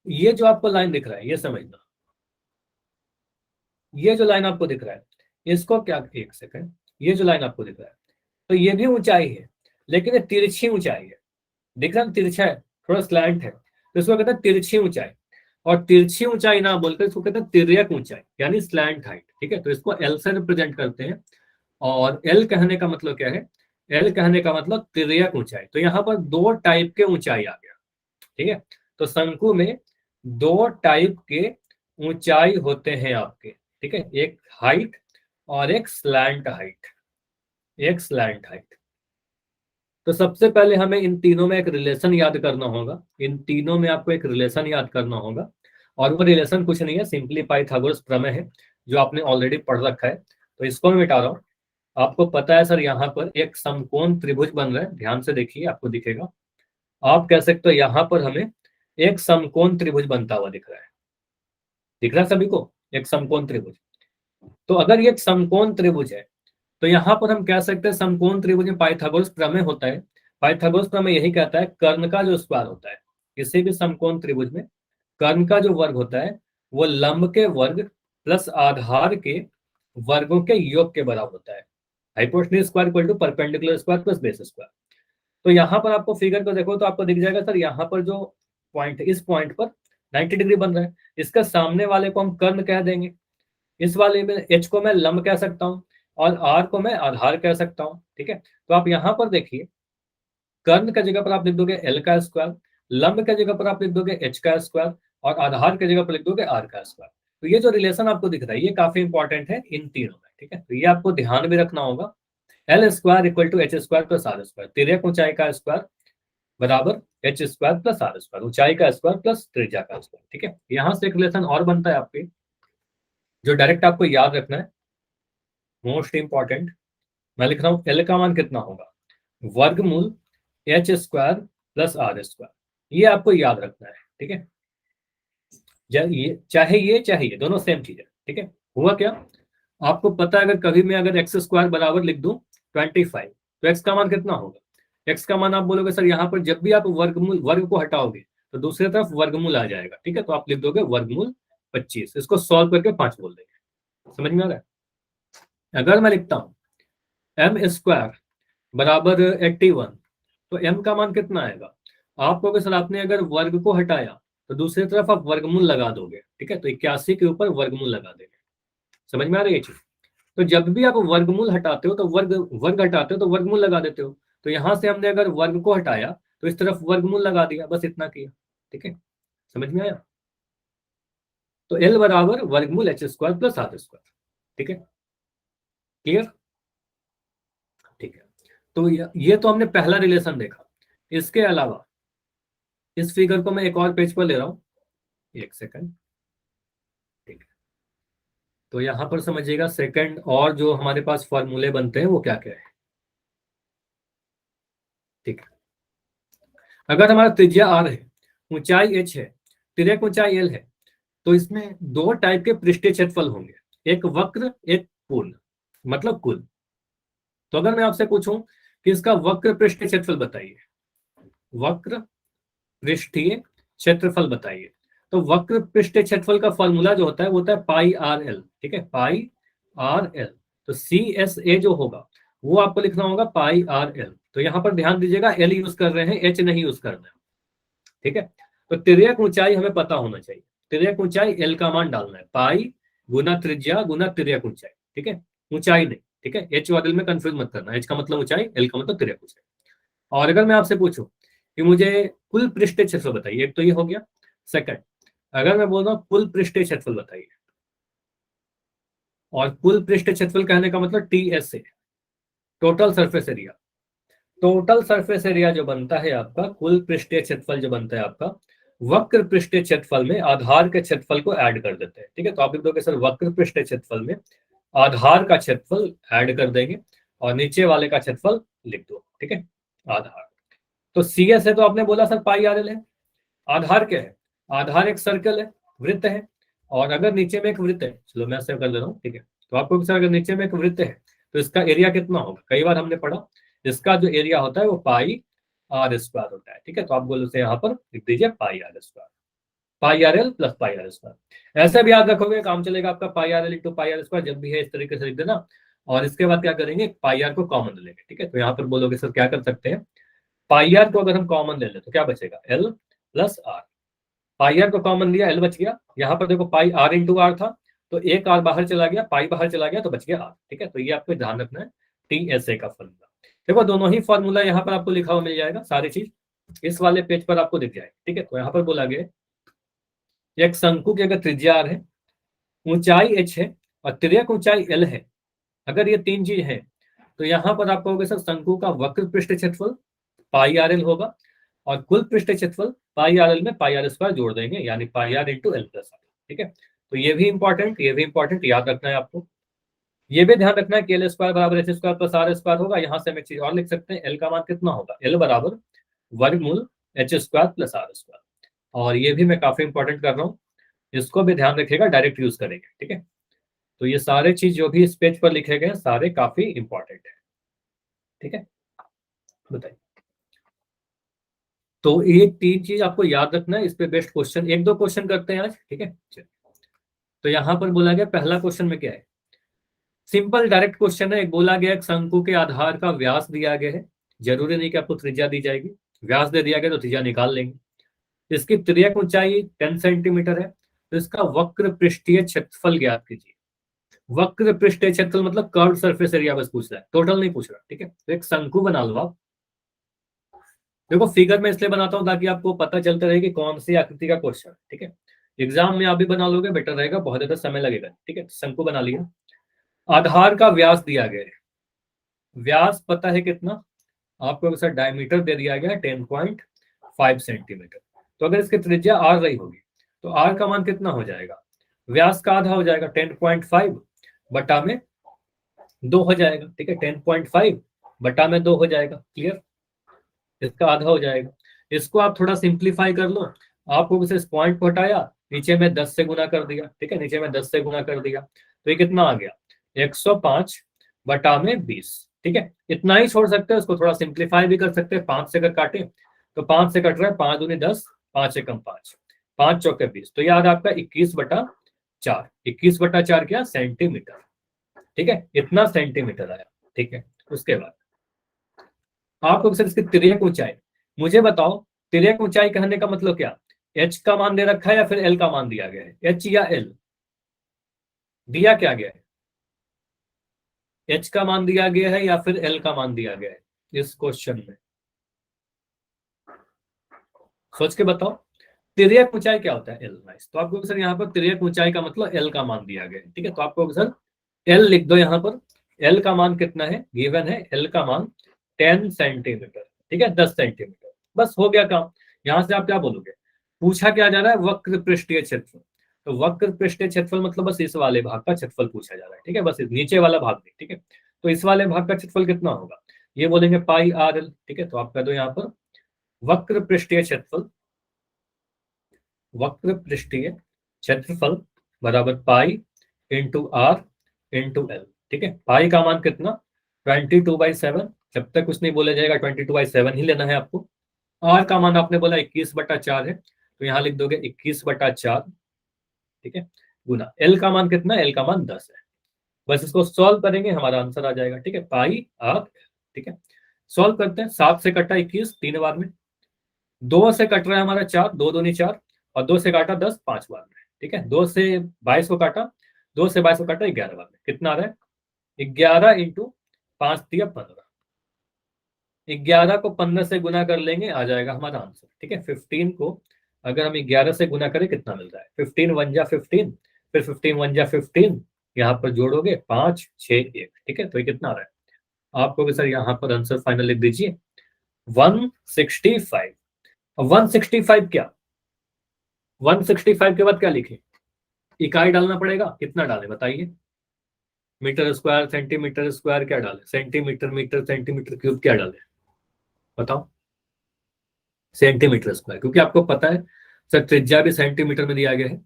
ये जो आपको लाइन दिख रहा है ये समझना, ये जो लाइन आपको दिख रहा है इसको क्या, एक सेकंड, ये जो लाइन आपको दिख रहा है तो ये भी ऊंचाई है, लेकिन ये तिरछी ऊंचाई है। दिख रहा है तिरछा है, थोड़ा स्लैंट है, तो इसको कहते हैं तिरछी ऊंचाई। और तिरछी ऊंचाई ना बोलकर इसको कहते हैं तिर्यक ऊंचाई, यानी स्लैंट हाइट, ठीक है। तो इसको एल से रिप्रेजेंट करते हैं, और एल कहने का मतलब क्या है, एल कहने का मतलब तिर्यक ऊंचाई। तो यहाँ पर दो टाइप के ऊंचाई आ गया, ठीक है। तो शंकु में दो टाइप के ऊंचाई होते हैं आपके, ठीक है, एक हाइट और एक स्लैंट हाइट, एक स्लैंट हाइट। तो सबसे पहले हमें इन तीनों में एक रिलेशन याद करना होगा, इन तीनों में आपको एक रिलेशन याद करना होगा, और वो रिलेशन कुछ नहीं है, सिंपली पाइथागोरस प्रमेय है जो आपने ऑलरेडी पढ़ रखा है। तो इसको मैं मिटा रहा हूँ। आपको पता है सर यहाँ पर एक समकोण त्रिभुज बन रहा है, ध्यान से देखिए आपको दिखेगा। आप कह सकते हो यहाँ पर हमें एक समकोण त्रिभुज बनता हुआ दिख रहा है, दिख रहा है सभी को एक समकोण त्रिभुज। तो अगर ये एक समकोण त्रिभुज है तो यहाँ पर हम कह सकते हैं समकोण त्रिभुज में पाइथागोरस प्रमेय होता है। पाइथागोरस प्रमेय यही कहता है कर्ण का जो स्क्वायर होता है किसी भी समकोण त्रिभुज में, कर्ण का जो वर्ग होता है वो लंब के वर्ग प्लस आधार के वर्गों के योग के बराबर होता है। Hypotenuse square equal to perpendicular square plus base square. तो यहाँ पर आपको फिगर को देखो तो आपको दिख जाएगा सर यहाँ पर जो पॉइंट है इस पॉइंट पर 90 डिग्री बन रहा है, इसका सामने वाले को हम कर्ण कह देंगे, इस वाले में एच को मैं लंब कह सकता हूँ और आर को मैं आधार कह सकता हूँ, ठीक है। तो आप यहाँ पर देखिए कर्ण का जगह पर आप लिख दोगे एल का स्क्वायर, लंब का जगह पर आप लिख दोगे एच का स्क्वायर, और आधार की जगह पर लिख दोगे आर का स्क्वायर। तो ये जो रिलेशन आपको दिख रहा है ये काफी इंपॉर्टेंट है इन तीनों में, ठीक है। तो ये आपको ध्यान भी रखना होगा, L square equal to H square plus R square, तिर्यक ऊंचाई का स्क्वायर बराबर H square plus R square, ऊंचाई का स्क्वायर प्लस त्रिज्या का स्क्वायर, ठीक है। यहाँ से एक रिलेशन और बनता है आपके जो डायरेक्ट आपको याद रखना है, मोस्ट इंपॉर्टेंट। मैं लिख रहा हूँ एल का मान कितना होगा, वर्गमूल H square plus R square, ये आपको याद रखना है, ठीक है। ये चाहे ये दोनों सेम चीज है, ठीक है। हुआ क्या, आपको पता है अगर कभी मैं अगर एक्स स्क्वायर बराबर लिख दूं 25, तो एक्स का मान कितना होगा, एक्स का मान आप बोलोगे सर यहाँ पर जब भी आप वर्गमूल वर्ग को हटाओगे तो दूसरी तरफ वर्गमूल आ जाएगा, ठीक है। तो आप लिख दोगे वर्गमूल 25, इसको सॉल्व करके 5 बोल देंगे। समझ में आ रहा है। अगर मैं लिखता हूँ एम स्क्वायर बराबर 81, तो एम का मान कितना आएगा, आप कहोगे सर आपने अगर वर्ग को हटाया तो दूसरी तरफ आप वर्गमूल लगा दोगे, ठीक है। तो 81 के ऊपर वर्गमूल लगा देंगे। समझ में आ रही है चीज। तो जब भी आप वर्गमूल हटाते हो तो वर्ग वर्ग हटाते हो तो वर्गमूल लगा देते हो। तो यहां से हमने अगर वर्ग को हटाया तो इस तरफ वर्गमूल लगा दिया, बस इतना किया, ठीक है। समझ में आया। तो एल बराबर वर्गमूल H square plus R square, ठीक है, क्लियर, ठीक है। तो ये तो हमने पहला रिलेशन देखा। इसके अलावा इस फिगर को मैं एक और पेज पर ले रहा हूं, एक सेकंड, ठीक है। तो यहां पर समझिएगा सेकंड और जो हमारे पास फॉर्मूले बनते हैं वो क्या क्या है, ठीक है। अगर हमारा त्रिज्या आर है, ऊंचाई एच है, तिर्यक ऊंचाई एल है, तो इसमें दो टाइप के पृष्ठीय क्षेत्रफल होंगे, एक वक्र एक पूर्ण, मतलब कुल। तो अगर मैं आपसे पूछूं कि इसका वक्र पृष्ठीय क्षेत्रफल बताइए, वक्र पृष्ठीय क्षेत्रफल बताइए, तो वक्र पृष्ठीय क्षेत्रफल का फॉर्मूला जो होता है वो होता है पाई आर एल, ठीक है, पाई आर एल। तो सी एस ए जो होगा वो आपको लिखना होगा पाई आर एल। तो यहां पर ध्यान दीजिएगा एल यूज कर रहे हैं, एच नहीं यूज कर रहे हैं, ठीक है। तो तिर्यक ऊंचाई हमें पता होना चाहिए, तिर्यक ऊंचाई एल का मान डालना है, पाई गुना त्रिज्या गुना तिर्यक ऊंचाई, ठीक है, ऊंचाई नहीं, ठीक है, एच और एल में कंफ्यूज मत करना, एच का मतलब ऊंचाई, एल का मतलब तिर्यक ऊंचाई। और अगर मैं आपसे पूछूं कि मुझे कुल पृष्ठीय क्षेत्रफल बताइए, एक तो ये हो गया। सेकंड, अगर मैं बोल रहा हूँ कुल पृष्ठीय क्षेत्रफल बताइए, और कुल पृष्ठीय क्षेत्रफल कहने का मतलब TSA, total surface area. Total surface area जो बनता है आपका, कुल पृष्ठीय क्षेत्रफल जो बनता है आपका, वक्र पृष्ठीय क्षेत्रफल में आधार के क्षेत्रफल को ऐड कर देते हैं, ठीक है। तो आप लिख दोगे सर वक्र पृष्ठीय क्षेत्रफल में आधार का क्षेत्रफल ऐड कर देंगे और नीचे वाले का क्षेत्रफल लिख दो, ठीक है, आधार। तो CS है तो आपने बोला सर पाई RL है। आधार क्या है? आधार एक सर्कल है, वृत्त है, और अगर नीचे में एक वृत्त है, चलो मैं ऐसे कर दे रहा हूँ, ठीक है। तो आपको सर अगर नीचे में एक वृत्त है तो इसका एरिया कितना होगा? कई बार हमने पढ़ा, इसका जो एरिया होता है वो पाई R² होता है, ठीक है। तो आप बोलो से यहाँ पर लिख दीजिए पाई R², पाई RL प्लस पाई R²। ऐसे भी याद रखोगे, काम चलेगा आपका, पाई RL इंटू पाई R², जब भी है इस तरीके से लिख देना। और इसके बाद क्या करेंगे, पाई R को कॉमन ले लेंगे, ठीक है। तो यहाँ पर बोलोगे सर क्या कर सकते हैं, पाई R को अगर हम कॉमन ले लें तो क्या बचेगा, L प्लस R। पाई R को कॉमन लिया, L बच गया। यहाँ पर देखो पाई R इंटू R था, तो एक R बाहर चला गया, पाई बाहर चला गया, तो बच गया R, ठीक है। तो ये आपको ध्यान रखना है, TSA का फॉर्मूला। देखो दोनों ही फॉर्मूला यहाँ पर आपको लिखा हुआ मिल जाएगा, सारी चीज इस वाले पेज पर आपको दिख जाएगी, ठीक है। तो यहाँ पर बोला गया एक शंकु की अगर त्रिज्या R है, ऊंचाई H है और तिर्यक ऊंचाई L है, अगर ये तीन चीज है, तो यहाँ पर आपको होगा सर शंकु का वक्र पृष्ठ क्षेत्रफल पाई RL होगा, और कुल पृष्ठ क्षेत्रफल पाई RL में पाई R² जोड़ देंगे, यानी पाई R into L plus R, ठीक है। तो ये भी इंपॉर्टेंट याद रखना है आपको। ये भी ध्यान रखना है कि L² बराबर H² प्लस R² होगा। यहाँ से हम एक चीज और लिख सकते हैं, L का मान कितना होगा, L बराबर वर्गमूल H² प्लस R²। और ये भी मैं काफी इंपॉर्टेंट कर रहा हूँ, इसको भी ध्यान रखिएगा, डायरेक्ट यूज करेंगे, ठीक है। तो ये सारे चीज जो भी इस पेज पर लिखे गए सारे काफी इंपॉर्टेंट है, ठीक है। बताइए, तो ये तीन चीज आपको याद रखना है, इस पे बेस्ट क्वेश्चन एक दो क्वेश्चन करते हैं आज, ठीक है। तो यहाँ पर बोला गया पहला क्वेश्चन में क्या है, सिंपल डायरेक्ट क्वेश्चन है। एक बोला गया एक शंकु के आधार का व्यास दिया गया है, जरूरी नहीं कि आपको त्रिज्या दी जाएगी, व्यास दे दिया गया तो त्रिज्या निकाल लेंगे। इसकी तिर्यक ऊंचाई 10 सेंटीमीटर है, तो इसका वक्र पृष्ठीय क्षेत्रफल ज्ञात कीजिए। वक्र पृष्ठीय क्षेत्रफल मतलब कर्व सरफेस एरिया बस पूछ रहा है, टोटल नहीं पूछ रहा, ठीक है। तो एक शंकु बना लो आप। देखो फिगर में इसलिए बनाता हूं ताकि आपको पता चलता रहे कि कौन सी आकृति का क्वेश्चन है, ठीक है। एग्जाम में आप भी बना लोगे बेटर रहेगा, बहुत ज्यादा समय लगेगा, ठीक है। शंकु बना लिया, आधार का व्यास दिया गया है, व्यास पता है कितना आपको, सर डायमीटर दे दिया गया है 10.5 सेंटीमीटर। तो अगर इसकी त्रिज्या R रही होगी तो R का मान कितना हो जाएगा, व्यास का आधा हो जाएगा, 10.5 बटा में 2 हो जाएगा, ठीक है। 10.5 बटा में 2 हो जाएगा, क्लियर, इसका आधा हो जाएगा। इसको आप थोड़ा सिंप्लीफाई कर लो, आपको इस पॉइंट को हटाया, नीचे में 10 से गुना कर दिया, ठीक है, नीचे में 10 से गुना कर दिया, तो ये कितना आ गया, 105 बटा में 20, ठीक है। इतना ही छोड़ सकते हैं, उसको थोड़ा सिंप्लीफाई भी कर सकते हैं। 5 से अगर काटे तो 5 से कट रहा है, 5 दूनी 10, 5 एकम 5, 5 चौके 20, तो याद आपका 21/4, 21/4 क्या, सेंटीमीटर, ठीक है, इतना सेंटीमीटर आया, ठीक है। उसके बाद आपको सर इसकी तिर्यक ऊंचाई मुझे बताओ, तिर्यक ऊंचाई कहने का मतलब क्या, H का मान दे रखा है या फिर L का मान दिया गया है, H या L दिया क्या गया है, H का मान दिया गया है या फिर L का मान दिया गया है इस क्वेश्चन में, सोच के बताओ। तिर्यक ऊंचाई क्या होता है, L, नाइस। तो आपको सर यहाँ पर तिर्यक ऊंचाई का मतलब L का मान दिया गया है, ठीक है। तो आपको सर L लिख दो, यहाँ पर L का मान कितना है, गिवन है L का मान 10 सेंटीमीटर, ठीक है, 10 सेंटीमीटर, बस हो गया काम। यहां से आप क्या बोलोगे, पूछा क्या जा रहा है, वक्र पृष्ठीय क्षेत्रफल। तो वक्र पृष्ठीय क्षेत्रफल मतलब बस इस वाले भाग का क्षेत्रफल पूछा जा रहा है, ठीक है, बस नीचे वाला भाग नहीं, ठीक है। तो इस वाले भाग का क्षेत्रफल कितना होगा, ये बोलेंगे पाई RL, ठीक है। तो आप कह दो यहाँ पर वक्र पृष्ठीय क्षेत्रफल, वक्र पृष्ठीय क्षेत्रफल बराबर pi into R into L, ठीक है। पाई का मान कितना, 22/7, जब तक कुछ नहीं बोला जाएगा 22/7 ही लेना है आपको। R का मान आपने बोला 21/4 है, तो यहाँ लिख दोगे 21/4, ठीक है, गुना L का मान कितना, L का मान 10 है। बस इसको सॉल्व करेंगे हमारा आंसर आ जाएगा, ठीक है, पाई R, ठीक है। सॉल्व करते हैं, 7 से कटा 21 3 बार में, 2 से कट रहा है हमारा 4, 2 दूनी 4, और 2 से काटा 10 5 बार में, ठीक है, 2 से 22 को काटा, 2 से 22 को काटा 11 बार में, कितना आ रहा है 11 इंटू 5 दिया 15, 11 को 15 से गुना कर लेंगे, आ जाएगा हमारा आंसर। ठीक है, 15 को अगर हम 11 से गुना करें कितना मिल रहा है, 15 वन जा 15, फिर 15 वन जा 15, यहाँ पर जोड़ोगे 5 6 1। ठीक है, तो ये कितना आ रहा है आपको भी सर, यहाँ पर आंसर फाइनल लिख दीजिए 165। 165 क्या, 165 के बाद क्या लिखे, इकाई डालना पड़ेगा, कितना डाले बताइए, मीटर स्क्वायर सेंटीमीटर स्क्वायर क्या डाले, सेंटीमीटर मीटर सेंटीमीटर क्यूब क्या डाले बताओ, सेंटीमीटर स्क्वायर, क्योंकि आपको पता है सर त्रिज्या भी सेंटीमीटर में दिया गया है,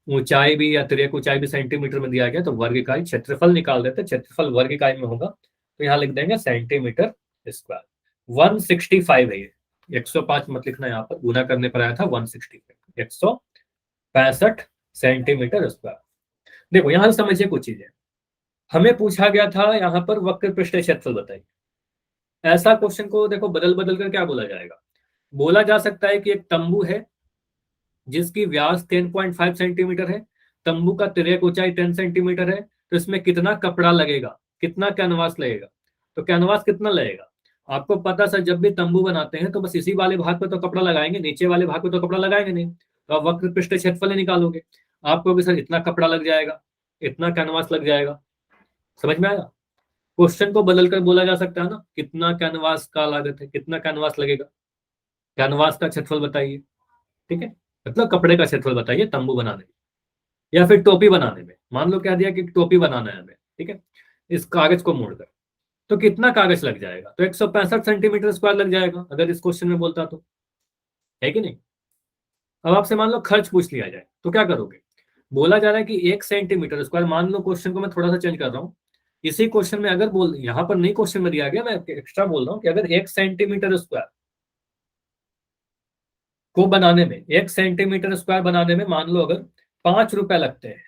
ऊंचाई भी या तिर्यक ऊंचाई भी सेंटीमीटर में दिया गया, तो वर्ग इकाई क्षेत्रफल निकाल देते, क्षेत्रफल वर्ग इकाई में होगा, तो यहाँ लिख देंगे सेंटीमीटर स्क्वायर। 165 है ये, 105 मत लिखना, यहाँ पर गुना करने पर आया था 165, 165 सेंटीमीटर स्क्वायर। देखो यहाँ से समझिए कुछ चीजें, हमें पूछा गया था यहाँ पर वक्र पृष्ठ क्षेत्रफल बताइए, ऐसा क्वेश्चन को देखो बदल बदल कर क्या बोला जाएगा, बोला जा सकता है कि एक तंबू है जिसकी व्यास 10.5 सेंटीमीटर है, तंबू का तिर्यक ऊंचाई 10 सेंटीमीटर है, तो इसमें कितना कपड़ा लगेगा, कितना कैनवास लगेगा, तो कैनवास कितना लगेगा, आपको पता सर जब भी तंबू बनाते हैं तो बस इसी वाले भाग पे तो कपड़ा लगाएंगे, नीचे वाले भाग पे तो कपड़ा लगाएंगे नहीं, तो आप वक्र पृष्ठ क्षेत्रफल ही निकालोगे, आपको भी सर इतना कपड़ा लग जाएगा, इतना कैनवास लग जाएगा, समझ में आया। क्वेश्चन को बदल कर बोला जा सकता है ना, कितना कैनवास का लागत है, कितना कैनवास लगेगा, कैनवास का क्षेत्रफल बताइए। ठीक है, मतलब कपड़े का क्षेत्रफल बताइए तंबू बनाने में या फिर टोपी बनाने में, मान लो क्या दिया कि टोपी बनाना है हमें, ठीक है, इस कागज को मोड़कर, तो कितना कागज लग जाएगा, तो 165 सेंटीमीटर स्क्वायर लग जाएगा अगर इस क्वेश्चन में बोलता तो, है कि नहीं। अब आपसे मान लो खर्च पूछ लिया जाए तो क्या करोगे, बोला जा रहा है कि 1 सेंटीमीटर स्क्वायर, मान लो क्वेश्चन को मैं थोड़ा सा चेंज कर रहा हूँ, इसी क्वेश्चन में अगर बोल, यहाँ पर नहीं क्वेश्चन में दिया गया, मैं एक्स्ट्रा बोल रहा हूँ कि अगर 1 सेंटीमीटर स्क्वायर को बनाने में, 1 सेंटीमीटर स्क्वायर बनाने में मान लो अगर 5 रुपए लगते हैं,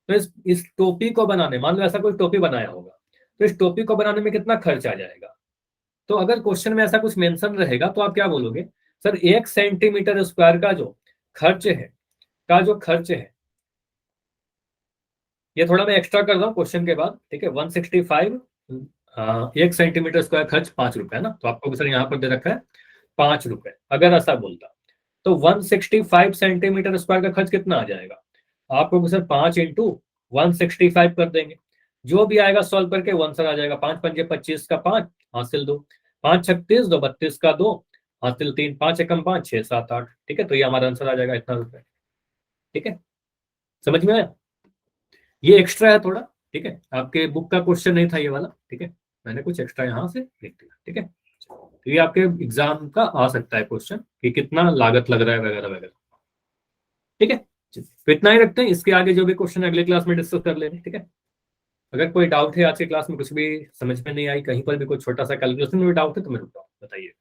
तो इस टोपी को बनाने, मान लो ऐसा कोई टोपी बनाया होगा, तो इस टोपी को बनाने में कितना खर्च आ जाएगा, तो अगर क्वेश्चन में ऐसा कुछ मेंशन रहेगा तो आप क्या बोलोगे, सर 1 सेंटीमीटर स्क्वायर का जो खर्च है, ये थोड़ा मैं एक्स्ट्रा कर रहा हूँ क्वेश्चन के बाद, ठीक है, 165, 1 सेंटीमीटर स्क्वायर खर्च 5 रुपए है ना, तो आपको सर यहाँ पर दे रखा है 5 रुपए, अगर ऐसा बोलता तो 165 सेंटीमीटर स्क्वायर का खर्च कितना आ जाएगा, आपको सर 5 इंटू 165 कर देंगे, जो भी आएगा सॉल्व करके वो आंसर आ जाएगा, 5 पंजे 25 का 5 हासिल 2, 5 36 2 32 का 2 हासिल 3, 5 एकम 5 6 7 8। ठीक है, तो ये हमारा आंसर आ जाएगा इतना रुपए। ठीक है, समझ में आया, ये एक्स्ट्रा है थोड़ा, ठीक है, आपके बुक का क्वेश्चन नहीं था ये वाला, ठीक है, मैंने कुछ एक्स्ट्रा यहाँ से लिख दिया। ठीक है, तो ये आपके एग्जाम का आ सकता है क्वेश्चन कि कितना लागत लग रहा है वगैरह वगैरह। ठीक है, तो इतना ही रखते हैं, इसके आगे जो भी क्वेश्चन अगले क्लास में डिस्कस कर लेंगे। ठीक है, अगर कोई डाउट है आज की क्लास में, कुछ भी समझ में नहीं आई, कहीं पर भी कोई छोटा सा कैलकुलेशन में भी डाउट है तो मेरे को बताइए।